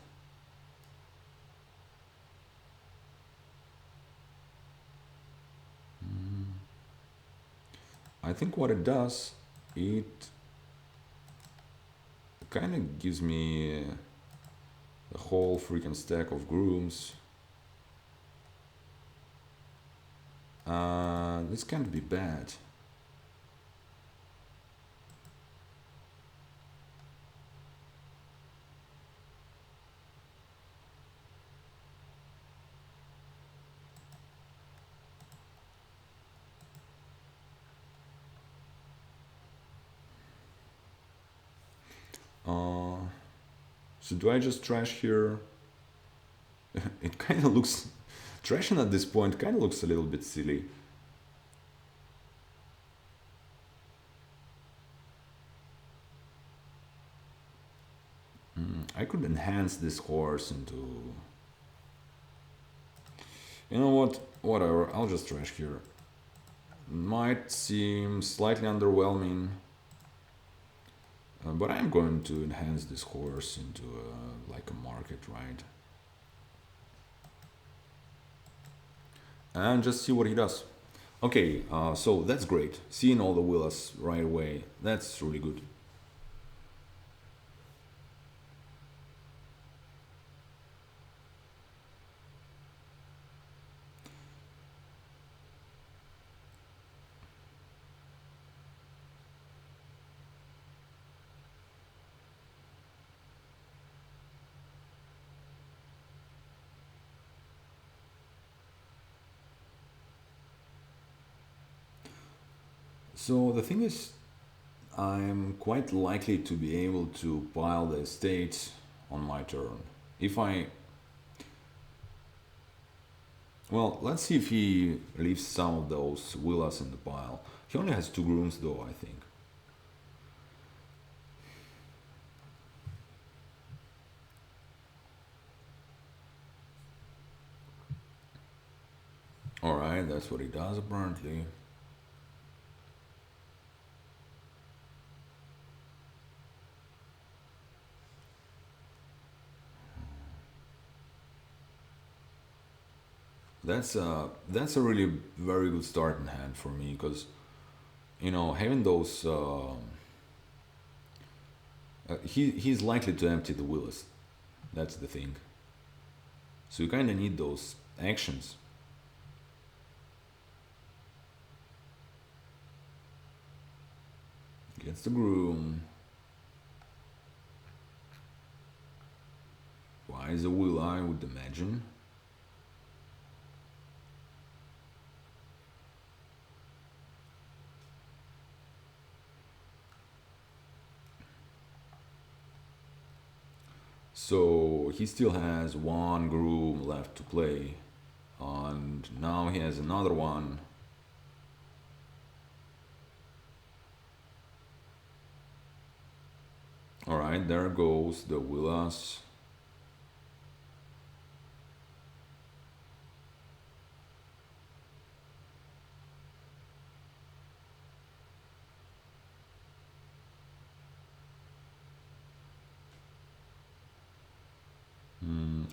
I think what it does, it kind of gives me a whole freaking stack of grooms. This can't be bad. Uh, so do I just trash here? It kind of looks... Trashing at this point kind of looks a little bit silly. I could enhance this horse into... You know what? Whatever, I'll just trash here. Might seem slightly underwhelming, but I'm going to enhance this horse into like a market, right? And just see what he does. Okay, so that's great. Seeing all the willas right away, that's really good. So the thing is, I'm quite likely to be able to pile the estates on my turn. If I... Well, let's see if he leaves some of those willas in the pile. He only has two grooms though, I think. Alright, that's what he does apparently. That's a really very good starting hand for me because you know having those he's likely to empty the willis. That's the thing. So you kind of need those actions. Gets the groom. Why is a will I would imagine. So he still has one groom left to play, and now he has another one. Alright, there goes the willas.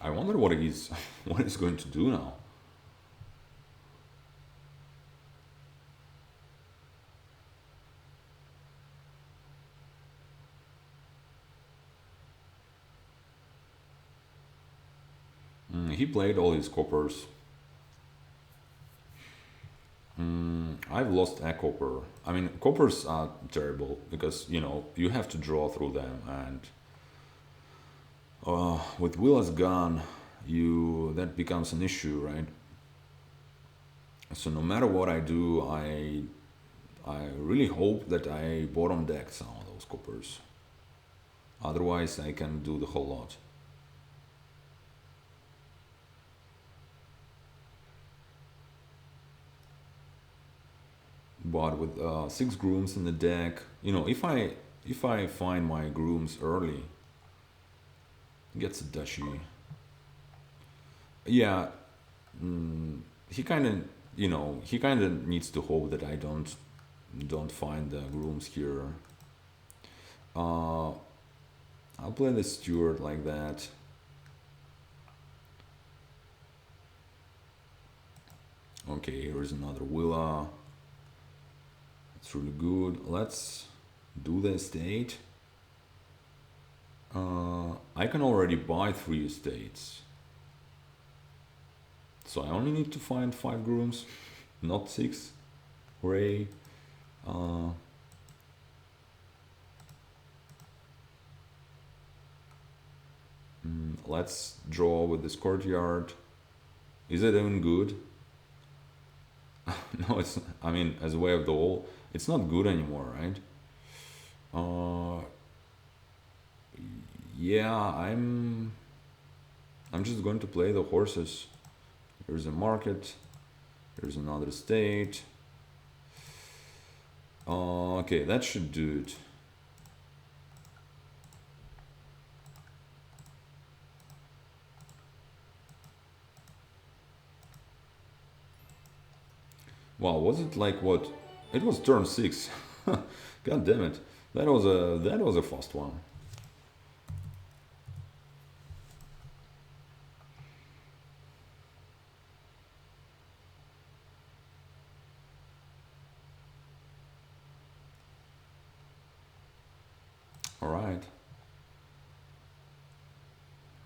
I wonder what he's what he's going to do now. He played all his coppers. I've lost a copper. I mean, coppers are terrible because you know you have to draw through them, and with Willa's gone, that becomes an issue, right? So no matter what I do, I really hope that I bottom deck some of those coppers. Otherwise, I can do the whole lot. But with 6 grooms in the deck, if I find my grooms early, it gets a dushy. Yeah, he kind of he kind of needs to hope that I don't find the grooms here. I'll play the steward like that. Okay, here's another villa. It's really good. Let's do the estate. I can already buy 3 estates. So I only need to find 5 grooms, not 6. Hooray. Let's draw with this courtyard. Is it even good? No, it's. I mean, as a way of the wall, it's not good anymore, right? Yeah, I'm just going to play the horses. Here's a market. Here's another state. Okay, that should do it. Wow, was it like what? It was turn 6. God damn it. That was a fast one. All right.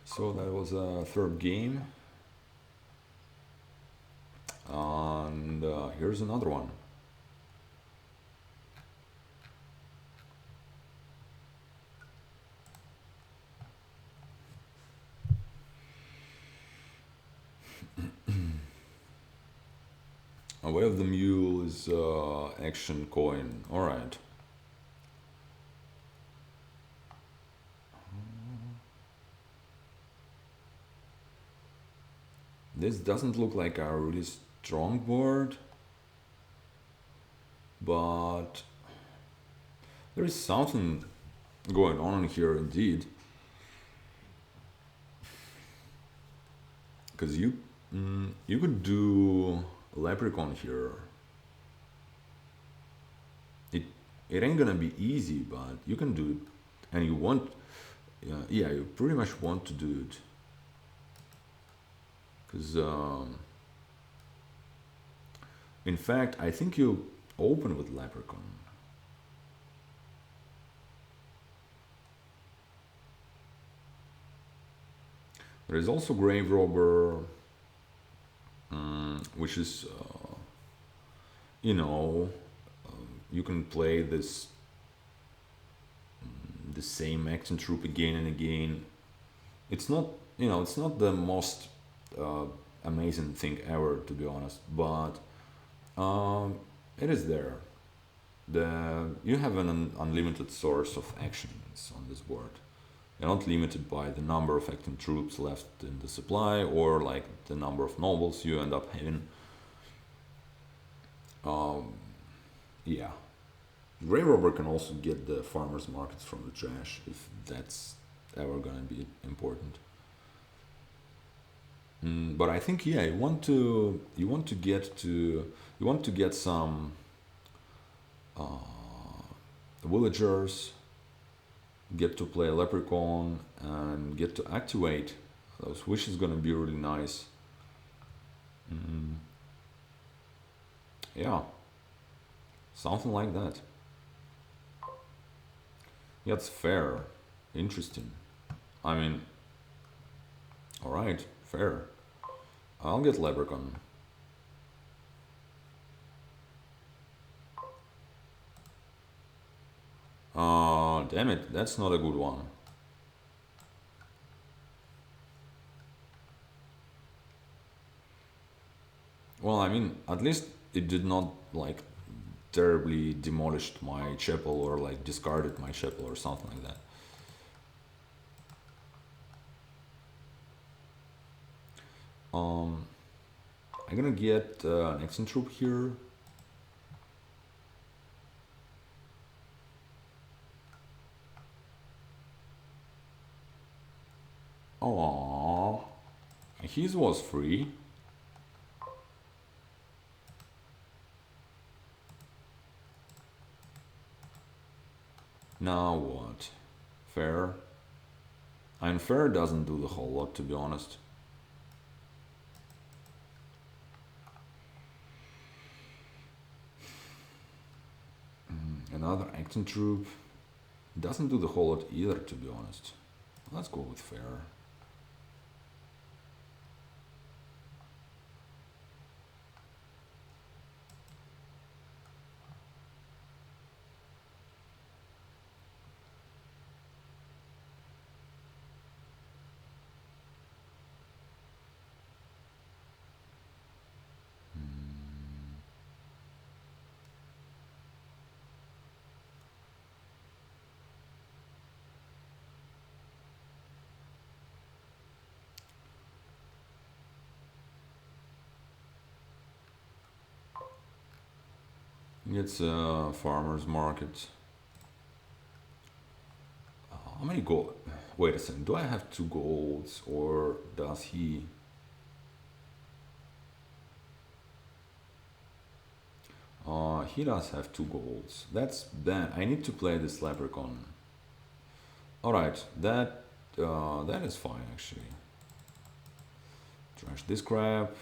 So that was a third game. And here's another one. Way of the Mule is action coin. All right. This doesn't look like a really strong board, but there is something going on here indeed. Because you could do Leprechaun here. It ain't gonna be easy, but you can do it, and you want. Yeah, you pretty much want to do it. Because in fact, I think you open with Leprechaun. There is also Grave Robber, which is, you know, you can play the same action troop again and again. It's not, it's not the most amazing thing ever, to be honest, but it is there. You have an unlimited source of actions on this board. You're not limited by the number of acting troops left in the supply or like the number of nobles you end up having. Yeah. Grey Robber can also get the farmers markets from the trash if that's ever gonna be important. But I think yeah, you want to get some villagers, get to play a Leprechaun, and get to activate those, which is gonna be really nice. Yeah, something like that. Yeah, it's fair. Interesting. I mean, alright, fair. I'll get Leprechaun. Damn it, that's not a good one. Well, I mean, at least it did not like terribly demolished my chapel or like discarded my chapel or something like that. Um, I'm gonna get an action troop here. Aww, his was free. Now what? Fair? And fair doesn't do the whole lot, to be honest. Another action troop doesn't do the whole lot either, to be honest. Let's go with fair. It's a farmer's market. How many gold? Wait a second. Do I have 2 golds or does he? He does have 2 golds. That's bad. I need to play this Leprechaun. All right, that is fine actually. Trash this crap.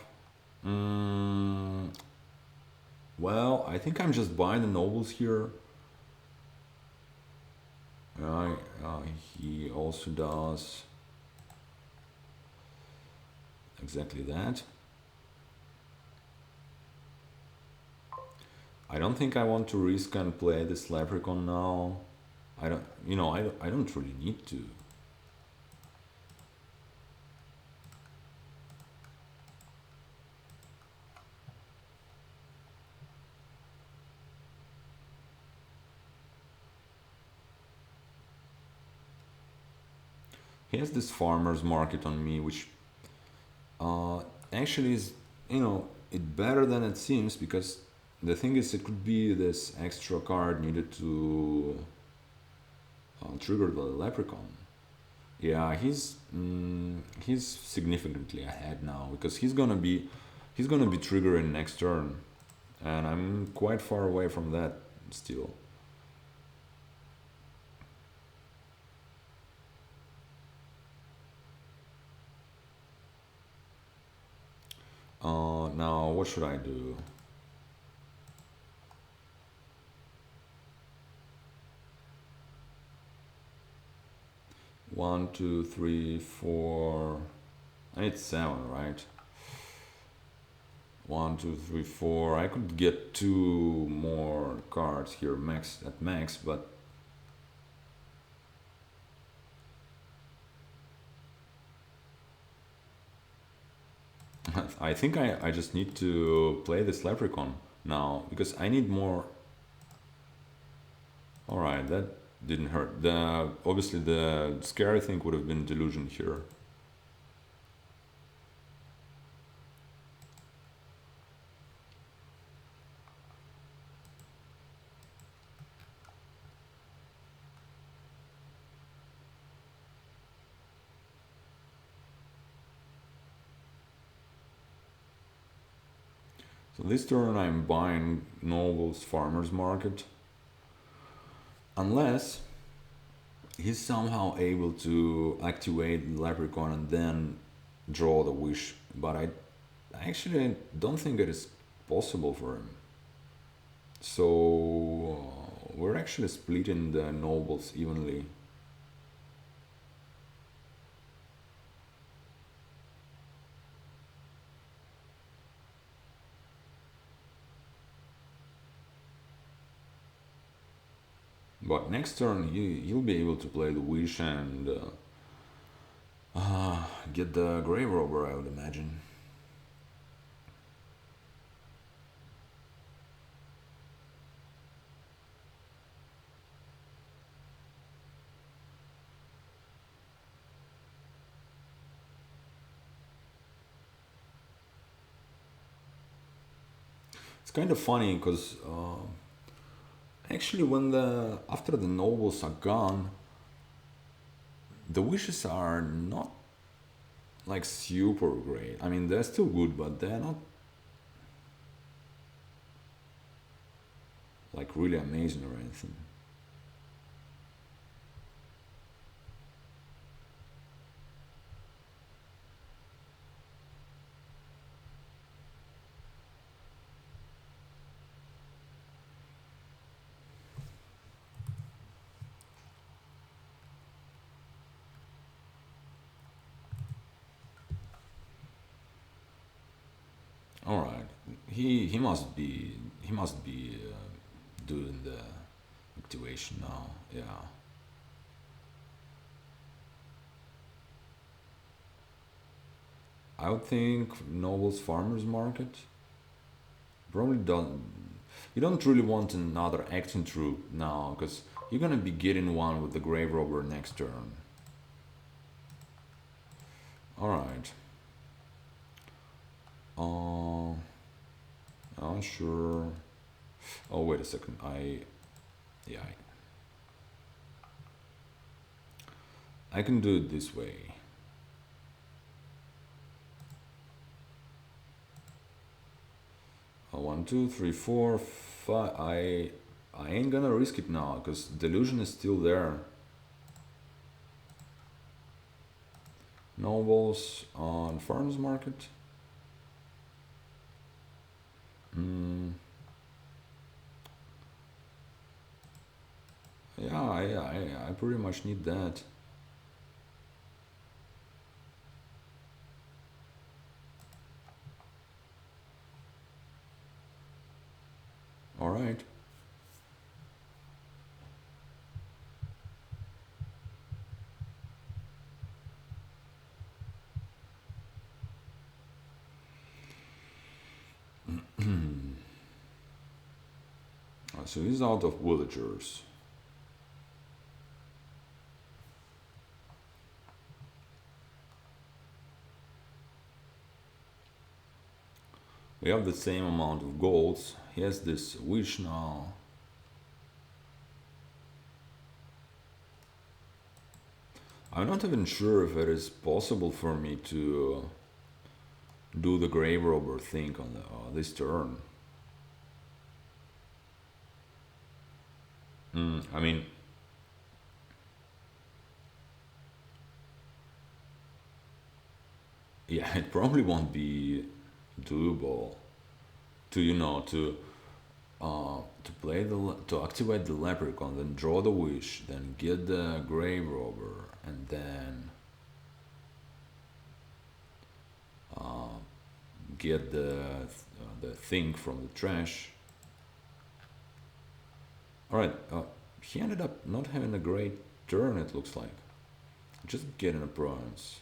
Well, I think I'm just buying the nobles here. He also does exactly that. I don't think I want to risk and play this Leprechaun now. I don't, I don't really need to. He has this farmer's market on me, which actually is, it better than it seems because the thing is, it could be this extra card needed to trigger the Leprechaun. Yeah, he's significantly ahead now because he's gonna be triggering next turn, and I'm quite far away from that still. Now what should I do? One, two, three, four. I need 7, right? One, two, three, four. I could get 2 more cards here, max at max, but I think I just need to play this Leprechaun now because I need more. All right, that didn't hurt. The obviously the scary thing would have been delusion here. So this turn I'm buying Noble's Farmer's Market. Unless he's somehow able to activate the Leprechaun and then draw the wish. But I actually don't think it is possible for him. So we're actually splitting the nobles evenly. But next turn he'll be able to play the wish and get the grave robber, I would imagine. It's kind of funny because actually, when the after the nobles are gone, the wishes are not like super great. I mean, they're still good, but they're not like really amazing or anything. All right, he must be doing the activation now. Yeah, I would think Noble's Farmers Market probably don't. You don't really want another acting troop now because you're gonna be getting one with the Grave Robber next turn. All right. Uh, sure. Oh, wait a second. Yeah, I can do it this way. 1, 2, 3, 4, 5. I ain't gonna risk it now because delusion is still there. Nobles on farmers market. Mm, yeah, I pretty much need that. All right. So he's out of villagers. We have the same amount of golds. He has this wish now. I'm not even sure if it is possible for me to do the grave robber thing on this turn. I mean, yeah, it probably won't be doable to to play to activate the leprechaun, then draw the wish, then get the grave robber, and then uh, get the thing from the trash. All right, he ended up not having a great turn. It looks like just getting a bronze.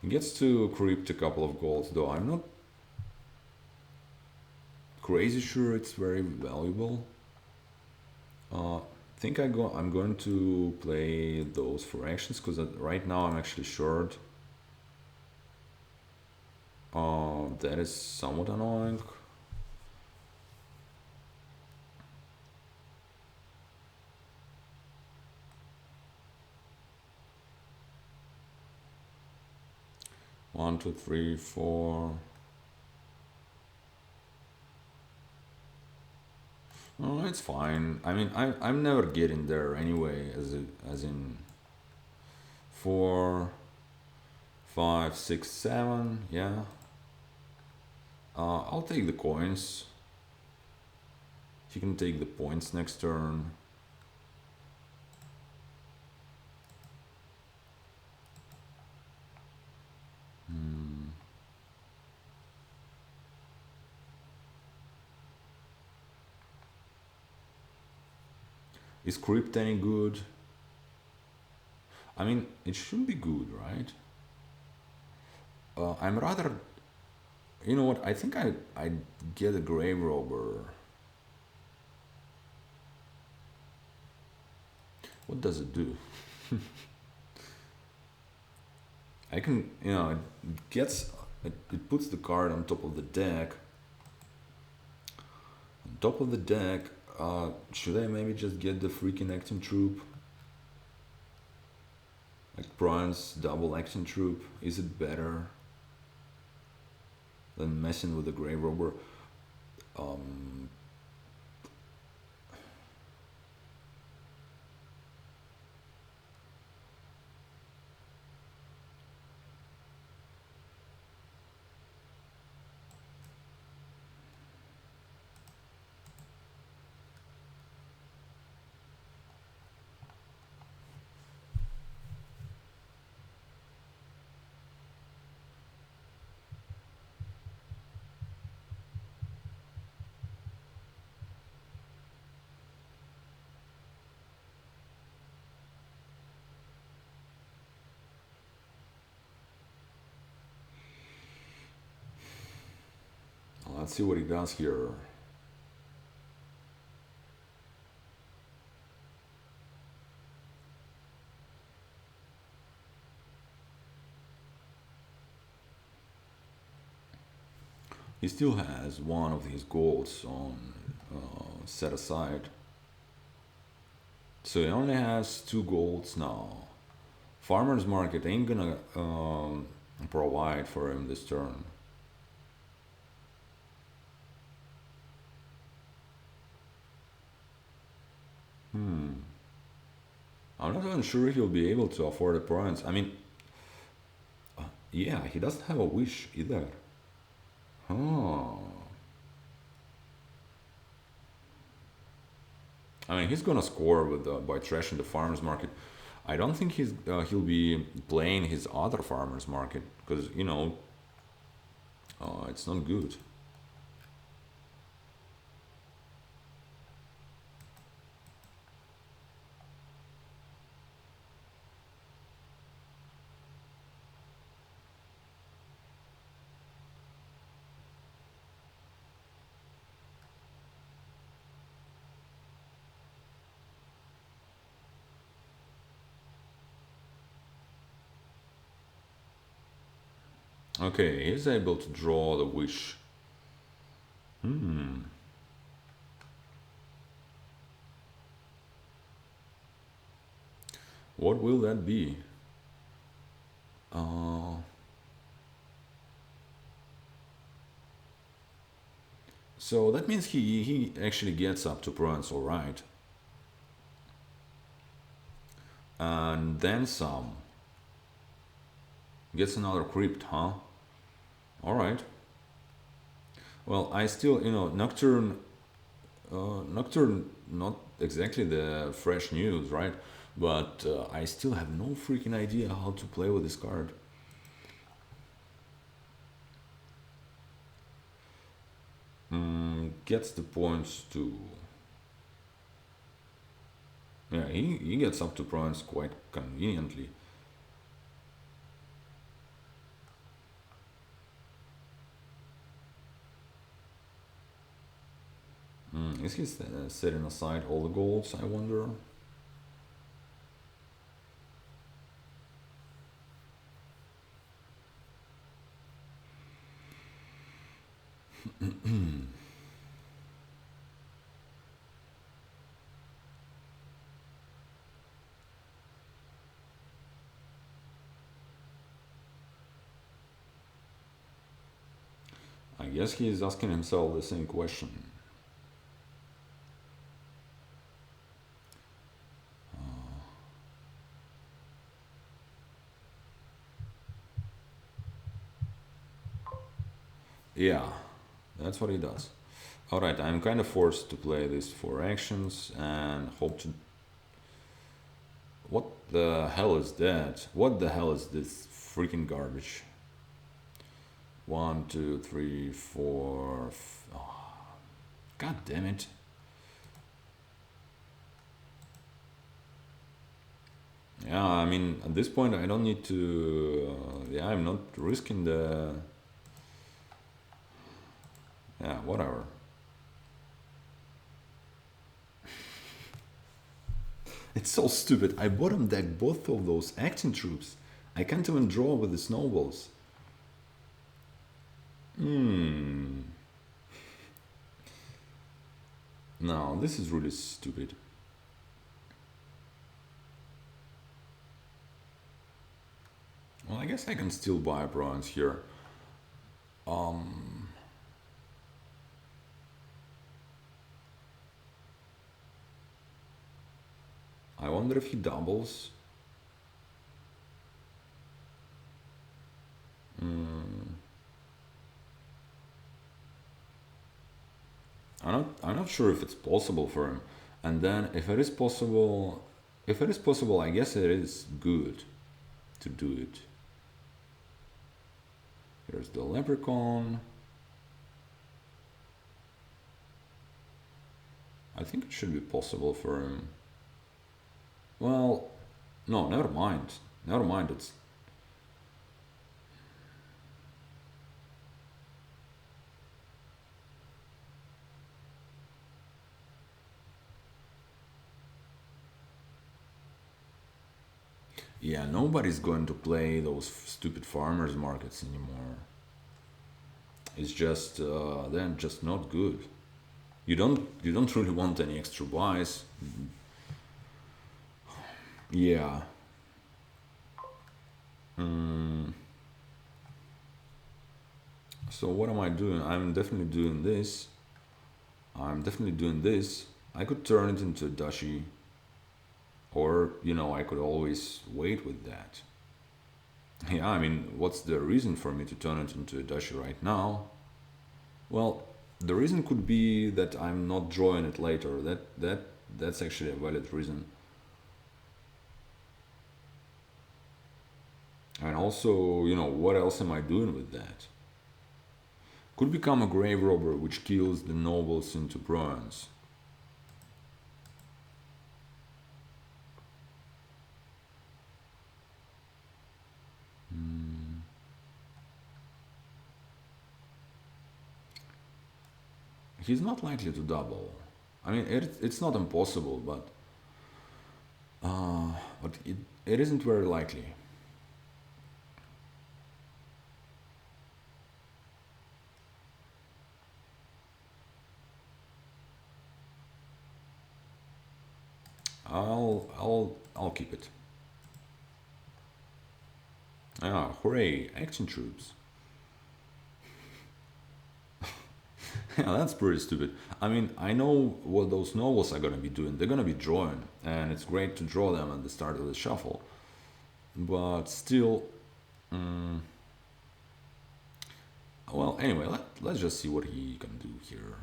He gets to crypt a couple of golds, though I'm not crazy sure it's very valuable. Think I'm going to play those for actions because right now I'm actually short. That is somewhat annoying. One, two, three, four. Oh, it's fine. I mean, I'm never getting there anyway. As in 4, 5, 6, 7. Yeah. I'll take the coins. You can take the points next turn. Hmm. Is crypt any good? I mean, it should be good, right? I'm rather. You know what? I think I get a grave robber. What does it do? I can, it gets, it puts the card on top of the deck, Top of the deck, should I maybe just get the freaking acting troop? Like bronze double acting troop? Is it better than messing with the grave robber? Um, let's see what he does here. He still has one of his golds on set aside. So he only has 2 golds now. Farmer's market ain't gonna provide for him this turn. I'm not even sure he'll be able to afford a points. I mean, yeah, he doesn't have a wish either. Oh. I mean, he's gonna score with by trashing the farmers market. I don't think he'll be playing his other farmers market because it's not good. Okay, he's able to draw the wish. Hmm. What will that be? Uh, so that means he actually gets up to bronze, all right. And then some. Gets another crypt, huh? All right. Well, I still, Nocturne, not exactly the fresh news, right? But I still have no freaking idea how to play with this card. Gets the points too. Yeah, he gets up to points quite conveniently. Is he setting aside all the golds, I wonder? I guess he is asking himself the same question. Yeah, that's what he does. Alright, I'm kind of forced to play these 4 actions and hope to. What the hell is that? What the hell is this freaking garbage? 1, 2, 3, 4. Oh, God damn it. Yeah, I mean, at this point, I don't need to. Yeah, I'm not risking the. Yeah, whatever. It's so stupid. I bottom deck both of those acting troops. I can't even draw with the snowballs. Hmm. No, this is really stupid. Well, I guess I can still buy bronze here. Um, I wonder if he doubles. Mm, I'm not sure if it's possible for him. And then if it is possible, I guess it is good to do it. Here's the Leprechaun. I think it should be possible for him. Well, no, never mind. Never mind. It's yeah. Nobody's going to play those stupid farmers markets anymore. It's just they're just not good. You don't really want any extra buys. Yeah. Mm, so what am I doing? I'm definitely doing this. I'm definitely doing this. I could turn it into a dashi, or I could always wait with that. Yeah, I mean, what's the reason for me to turn it into a dashi right now? Well, the reason could be that I'm not drawing it later. That's actually a valid reason. And also, what else am I doing with that? Could become a grave robber which kills the nobles into bronze. Hmm. He's not likely to double. I mean, it's not impossible, but it isn't very likely. I'll keep it. Ah, hooray! Action troops. Yeah, that's pretty stupid. I mean, I know what those nobles are gonna be doing. They're gonna be drawing, and it's great to draw them at the start of the shuffle. But still, mm, well, anyway, let's just see what he can do here.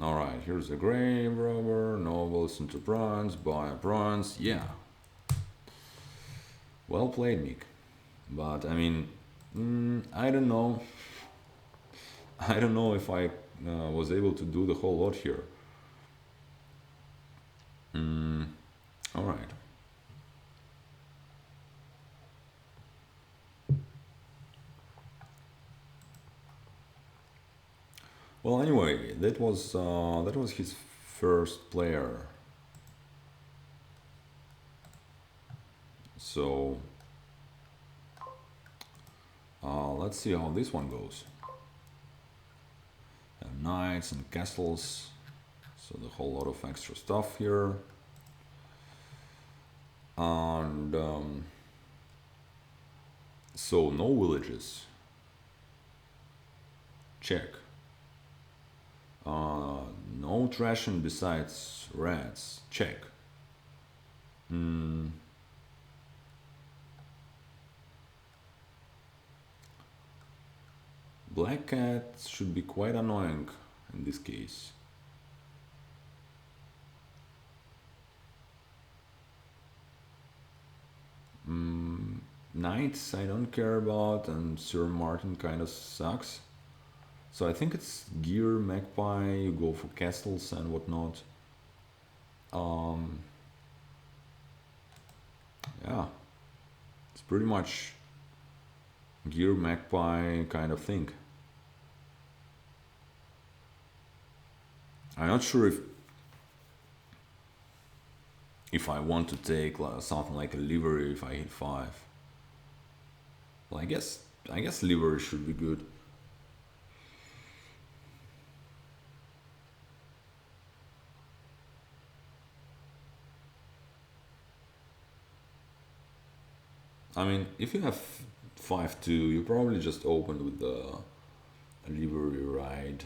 All right, here's the grave robber, nobles into bronze, buy a bronze. Yeah, well played, Mick. But I mean, I don't know. I don't know if I was able to do the whole lot here. Mm, all right. Well, anyway, that was his first player. So let's see how this one goes. Knights and castles, so the whole lot of extra stuff here, and so no villages. Check. No trashing besides rats. Check. Mm, black cats should be quite annoying in this case. Mm, knights I don't care about, and Sir Martin kind of sucks. So I think it's gear, magpie. You go for castles and whatnot. Um, yeah, it's pretty much gear, magpie kind of thing. I'm not sure if if I want to take something like a livery if I hit 5. Well, I guess livery should be good. I mean, if you have 5-2, you probably just opened with the livery ride.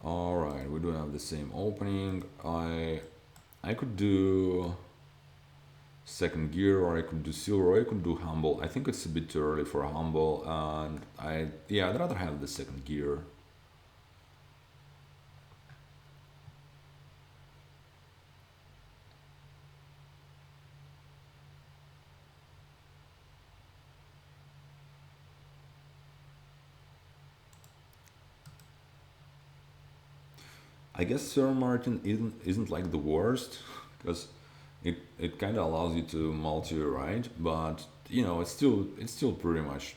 Alright, we do have the same opening. I could do second gear, or I could do silver, or I could do humble. I think it's a bit too early for humble, and I'd rather have the second gear. I guess Sir Martin isn't like the worst because it kind of allows you to multi ride, but it's still pretty much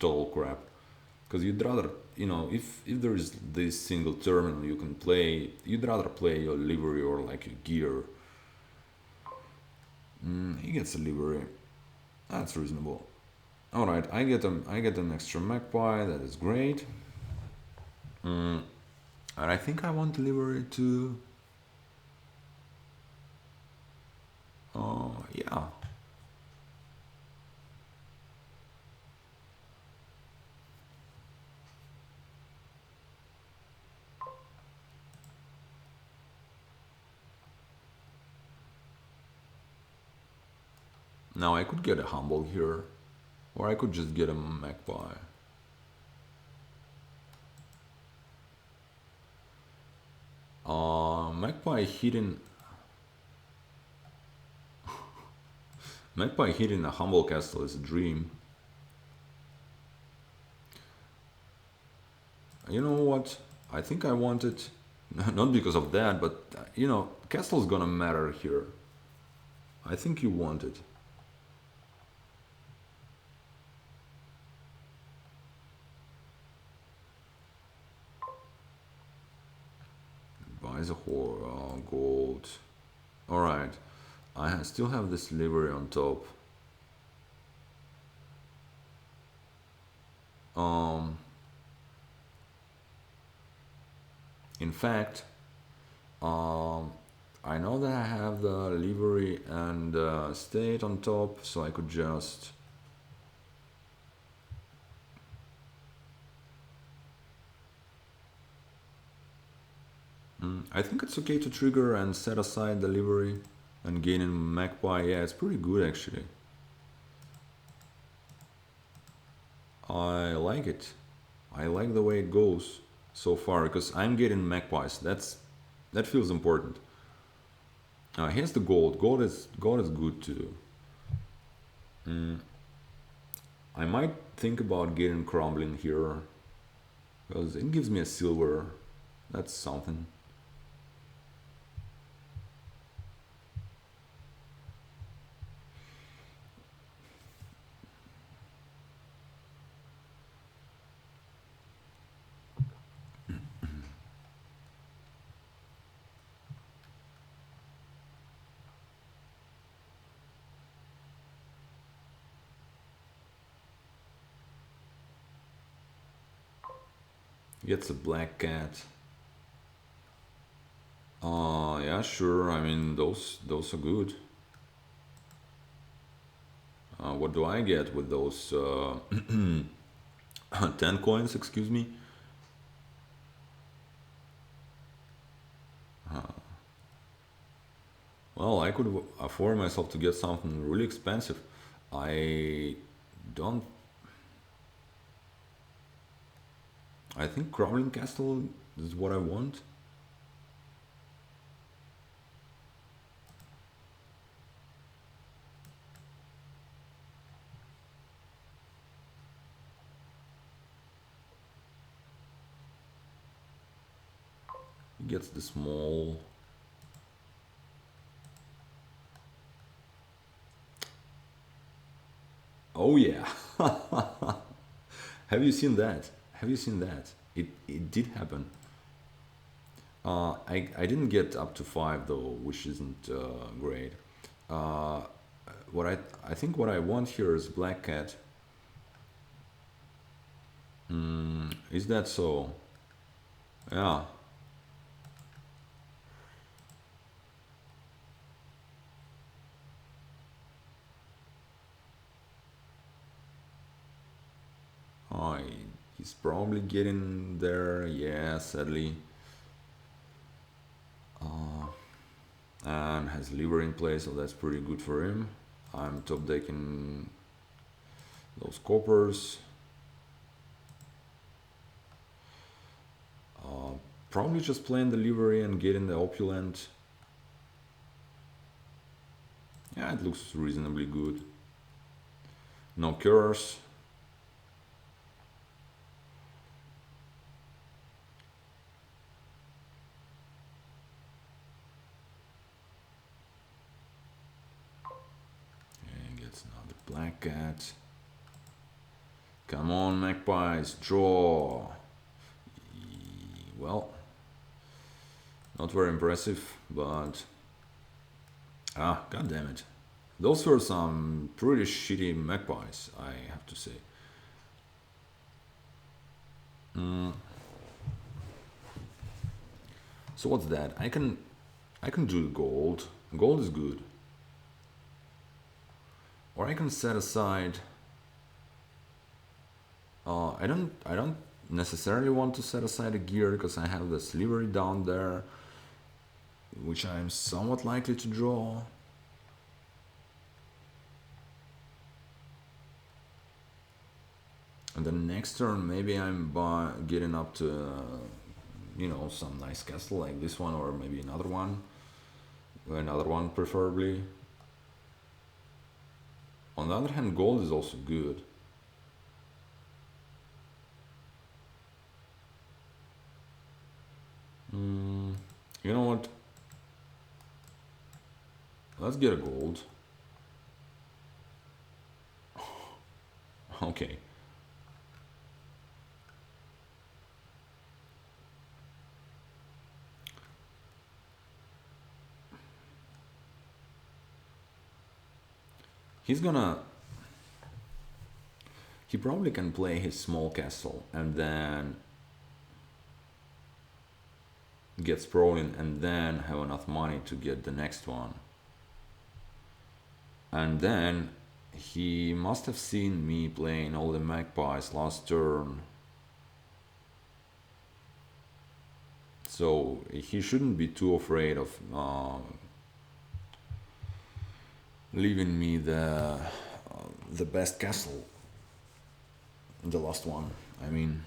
total crap. Because you'd rather, if there is this single terminal you can play, you'd rather play your livery or like your gear. He gets a livery. That's reasonable. All right, I get an extra magpie. That is great. Mm, and I think I want livery to. Oh yeah. Now I could get a humble here, or I could just get a magpie. Magpie hitting a humble castle is a dream. You know what? I think I want it, not because of that, but castle's gonna matter here. I think you want it. Buys a gold. All right. Still have this livery on top. Um, in fact, um, I know that I have the livery and state on top, so I could just. I think it's okay to trigger and set aside the livery and gain in magpie. Yeah, it's pretty good actually. I like it. I like the way it goes so far because I'm getting magpies. That feels important. Here's the gold. Gold is good too. Mm, I might think about getting crumbling here because it gives me a silver. That's something. Gets a black cat. Yeah, sure. I mean, those are good. What do I get with those 10 coins? Excuse me. Well, I could afford myself to get something really expensive. I don't. I think Crawling Castle is what I want. He gets the small. Oh yeah. Have you seen that? Have you seen that? It did happen. I didn't get up to five though, which isn't great. Uh, what I think what I want here is black cat. Is that so? Yeah. Oh, he's probably getting there. Yeah, sadly. And has liver in place, so that's pretty good for him. I'm top decking those coppers. Uh, Probably just playing the livery and getting the opulent. Yeah, it looks reasonably good. No curse. And gets another black cat. Come on, magpies, draw. Well, not very impressive, but god damn it. Those were some pretty shitty magpies, I have to say. So what's that? I can do gold. Gold is good. Or I can set aside. I don't necessarily want to set aside a gear because I have the slivery down there, which I'm somewhat likely to draw. And the next turn, maybe I'm getting up to, some nice castle like this one, or maybe another one preferably. On the other hand, gold is also good. You know what? Let's get a gold. Okay. He's gonna. He probably can play his small castle and then get sprawling and then have enough money to get the next one. And then he must have seen me playing all the magpies last turn. So he shouldn't be too afraid of leaving me the best castle, the last one. I mean,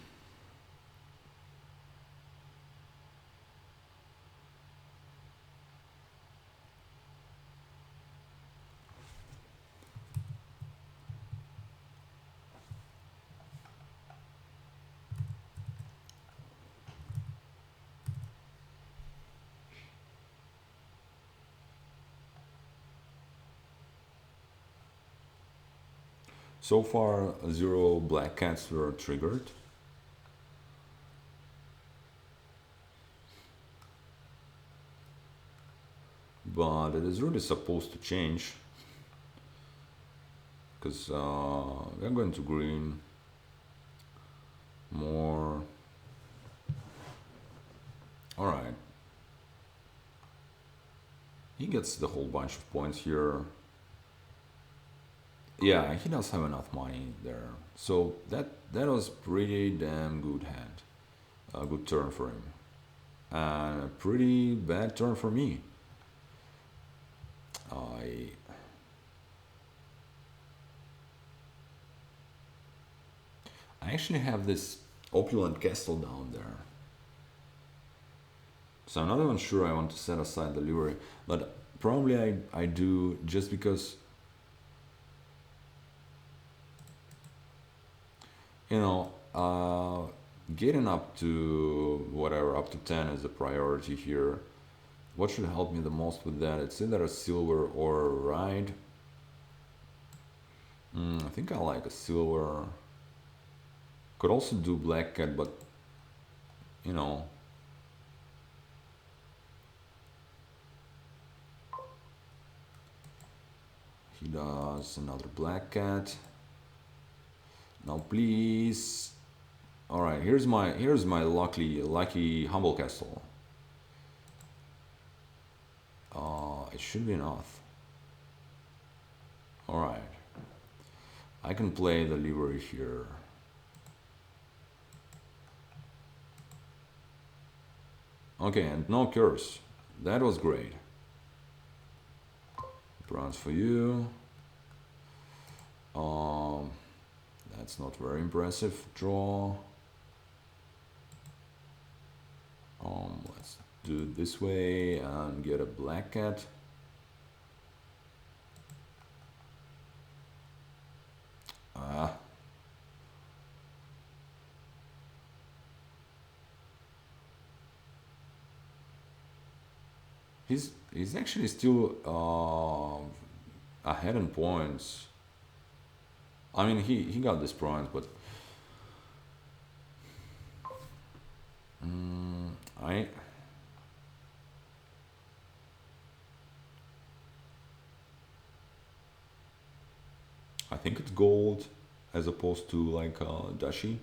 so far 0 black cats were triggered. But it is really supposed to change because we're going to green more. All right, he gets the whole bunch of points here. Yeah, he does have enough money there, so that was pretty damn good hand, a good turn for him, and a pretty bad turn for me. I I actually have this opulent castle down there. So I'm not even sure I want to set aside the livery, but probably I do just because, you know, getting up to whatever, up to 10 is the priority here. What should help me the most with that? It's either a silver or a ride. I think I like a silver. Could also do black cat, but you know, he does another black cat. Now please. All right, here's my lucky humble castle. It should be enough. All right, I can play the livery here. Okay, and no curse. That was great. Bronze for you. Um, that's not very impressive. Draw. Let's do it this way and get a black cat. Ah. He's actually still ahead in points. I mean, he got this points, but I I think it's gold as opposed to like dashi.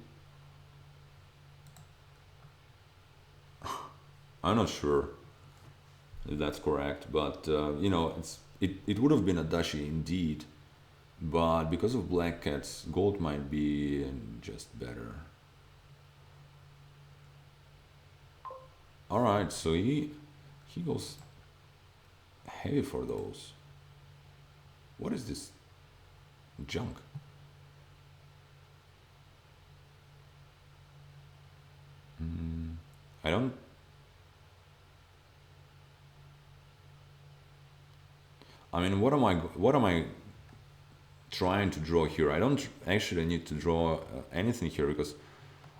I'm not sure if that's correct, but you know, it would have been a dashi indeed, but because of black cats, gold might be just better. All right, so he goes heavy for those. What is this junk? I don't. I mean, what am I trying to draw here? I don't actually need to draw anything here because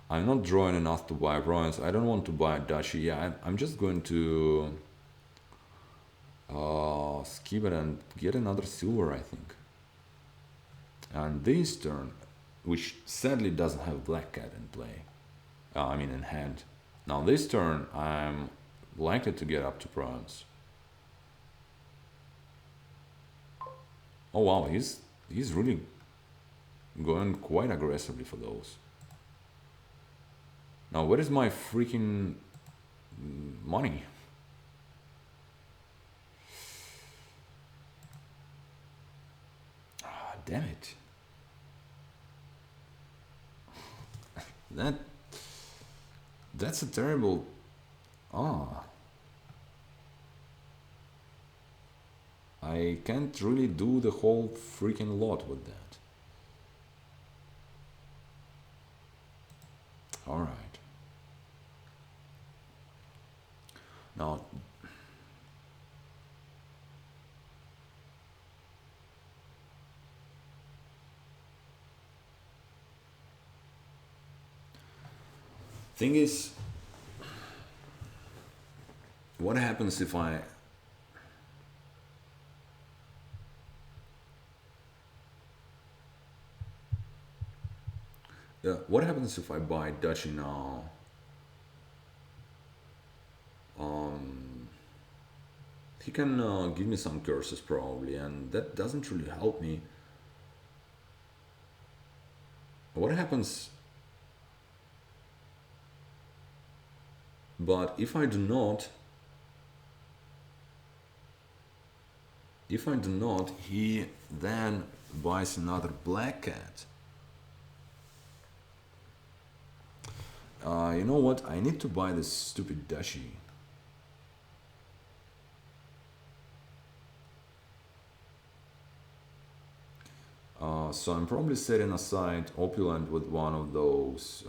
I'm not drawing enough to buy bronze. I don't want to buy dashi. Yeah, I'm just going to skip it and get another silver, I think. And this turn, which sadly doesn't have black cat in play, I mean in hand. Now this turn, I'm likely to get up to bronze. Oh wow, he's really going quite aggressively for those. Now where is my freaking money? Ah, damn it. That that's a terrible. Ah, I can't really do the whole freaking lot with that. All right. Now, thing is, what happens if I what happens if I buy Dachi now? Um, he can give me some curses probably, and that doesn't really help me. What happens? But if I do not, he then buys another black cat. You know what? I need to buy this stupid dashi. So I'm probably setting aside opulent with one of those,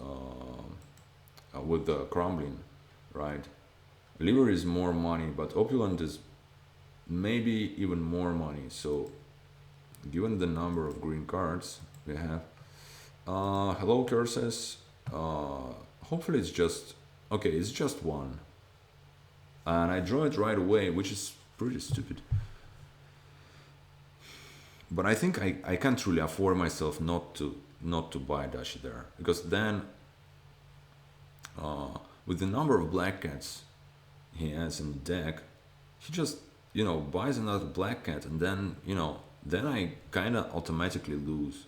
with the crumbling, right? Liver is more money, but opulent is maybe even more money. So given the number of green cards we have, hello curses. Hopefully it's just okay. It's just one, and I draw it right away, which is pretty stupid. But I think I can't really afford myself not to buy Dashi there, because then with the number of black cats he has in the deck, he just buys another black cat, and then then I kind of automatically lose.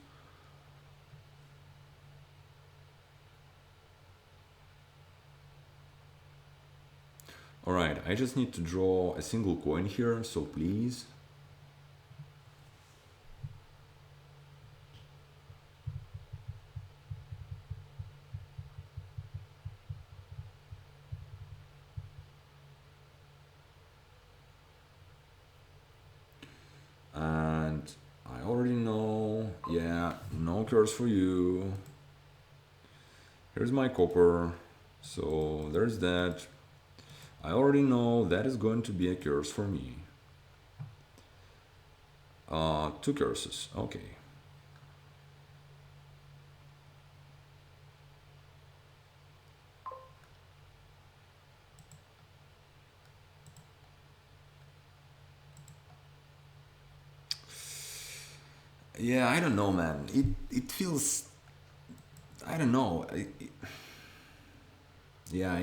All right, I just need to draw a single coin here, so please. And I already know, yeah, no curse for you. Here's my copper, so there's that. I already know that is going to be a curse for me. Two curses, okay. Yeah, I don't know, man. It feels, I don't know. Yeah,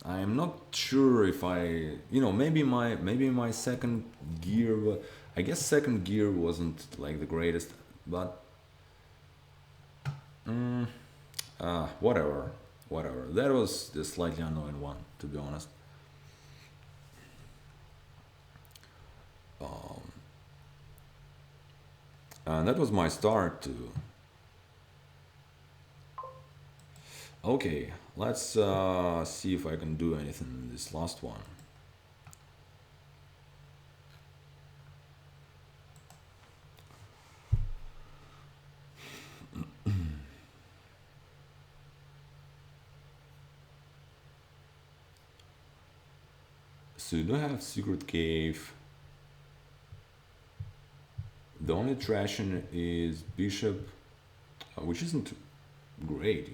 I'm not sure if maybe my second gear. I guess second gear wasn't like the greatest, but whatever, whatever. That was the slightly annoying one, to be honest. Um, and that was my start to. Okay, let's see if I can do anything in this last one. So you don't have secret cave. The only trashing is bishop, which isn't great.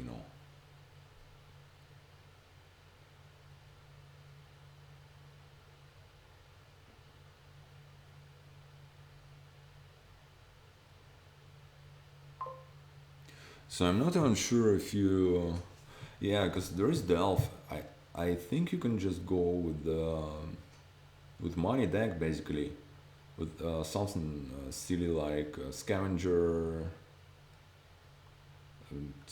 So I'm not even sure if you, yeah, because there is the elf. I think you can just go with money deck basically, with something silly like scavenger,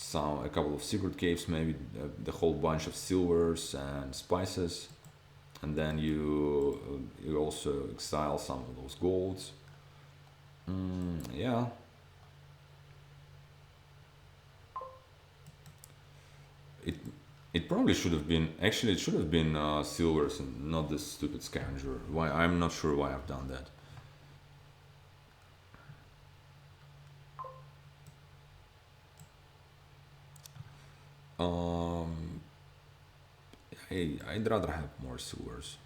a couple of secret caves, maybe the whole bunch of silvers and spices, and then you also exile some of those golds. Yeah. It it probably should have been, actually it should have been silvers and not this stupid scavenger. Why, I'm not sure why I've done that. Um, I'd rather have more silvers.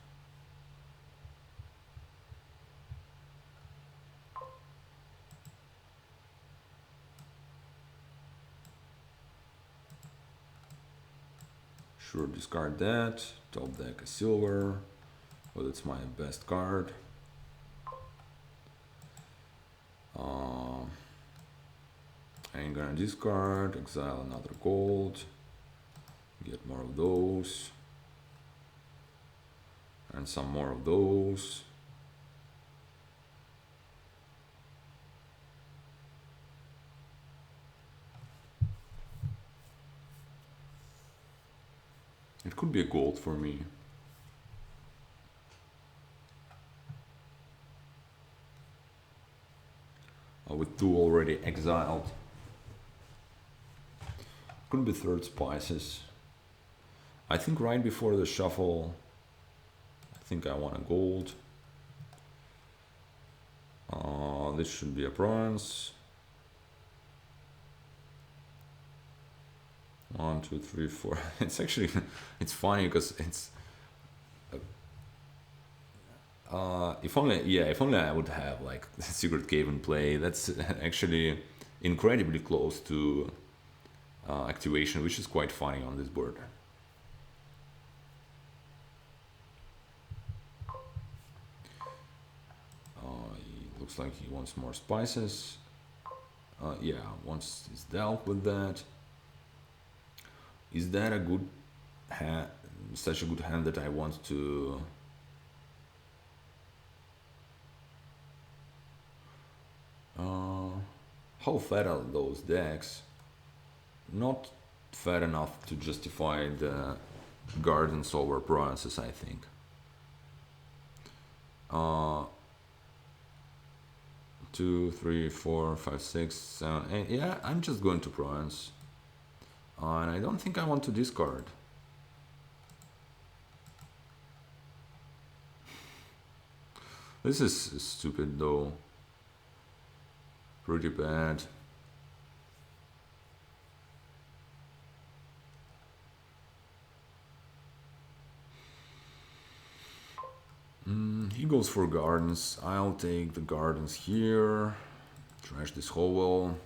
Sure, discard that. Top deck a silver. Well, that's my best card. I'm gonna discard, exile another gold, get more of those, and some more of those. It could be a gold for me. With two already exiled. Could be third spices. I think right before the shuffle, I think I want a gold. This should be a bronze. 1, 2, 3, 4. It's actually, it's funny because it's. If only I would have like secret cave in play. That's actually incredibly close to activation, which is quite funny on this board. looks like he wants more spices. Yeah, once he's dealt with that. Is that a good hand? Such a good hand that I want to. How fat are those decks? Not fat enough to justify the gardens over provinces, I think. Uh, 2, 3, 4, 5, 6, 7, 8. Yeah, I'm just going to province. And I don't think I want to discard. This is stupid though. Pretty bad. He goes for gardens. I'll take the gardens here. Trash this hovel.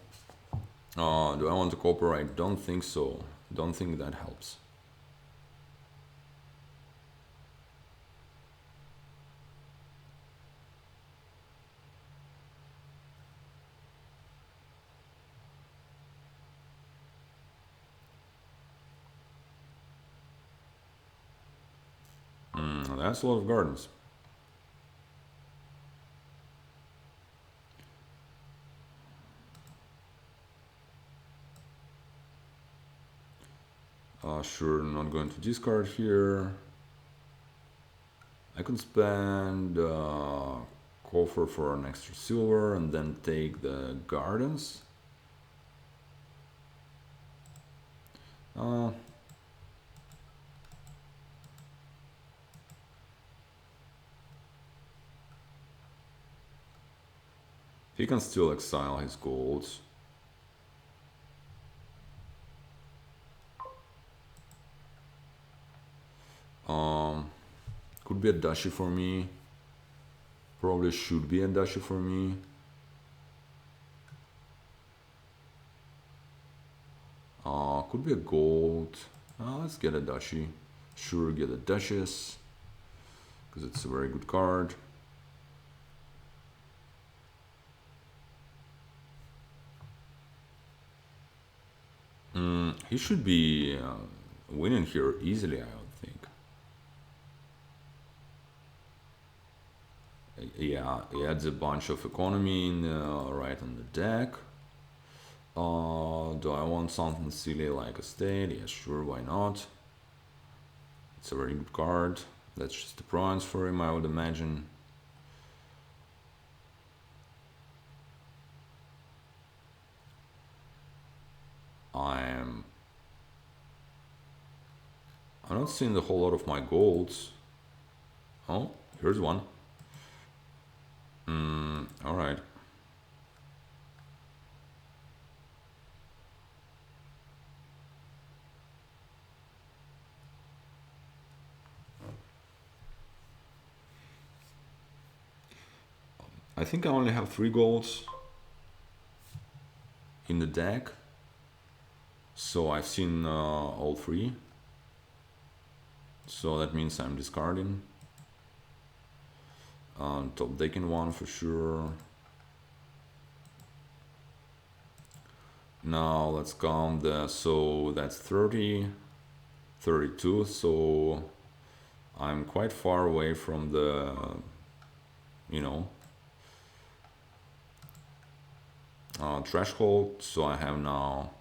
Do I want to copper? I don't think so. Don't think that helps. That's a lot of gardens. Sure, not going to discard here. I could spend coffer for an extra silver and then take the gardens. He can still exile his golds. Could be a dashi for me. Probably should be a dashi for me. Could be a gold. Let's get a dashi. Sure, get a dashes. Because it's a very good card. He should be winning here easily, I would think. Yeah, he adds a bunch of economy in, right on the deck. Do I want something silly like a state? Yeah, sure, why not? It's a very good card. That's just a bronze for him, I would imagine. I'm not seeing a whole lot of my golds. Oh, here's one. Alright. I think I only have 3 golds in the deck. So I've seen all 3. So that means I'm discarding. Top decking one for sure. Now let's count the, so that's 30, 32, so I'm quite far away from the, you know, threshold. So I have now,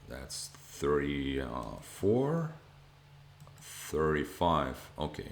that's 34, 35, okay.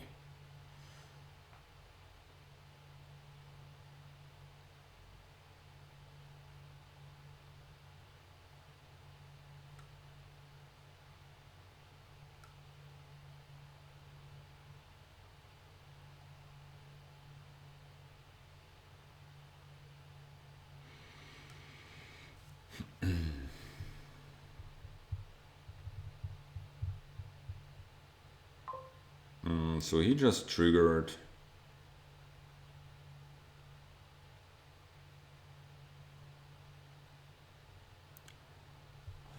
So he just triggered.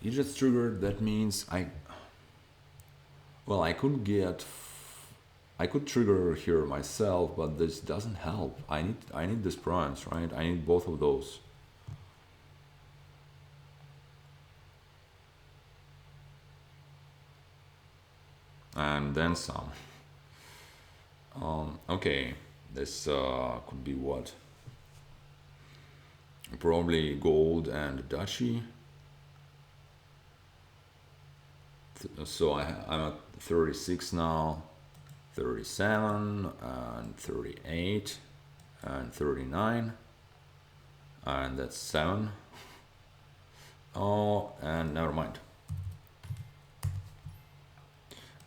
He just triggered, that means I could get, I could trigger here myself, but this doesn't help. I need this prawns, right? I need both of those. And then some. Okay, this could be what? Probably gold and duchy. So I'm at 36 now, 37 and 38 and 39, and that's 7. Oh, and never mind.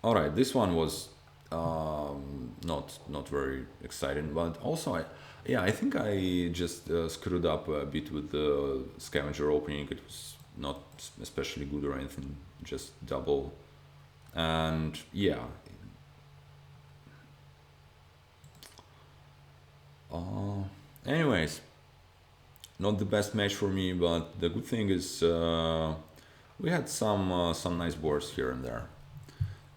All right, this one was not very exciting, but also I think I just screwed up a bit with the scavenger opening. It was not especially good or anything, just double, and yeah. Uh, Anyways, not the best match for me, but the good thing is we had some nice boards here and there.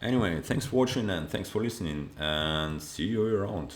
Anyway, thanks for watching and thanks for listening, and see you around.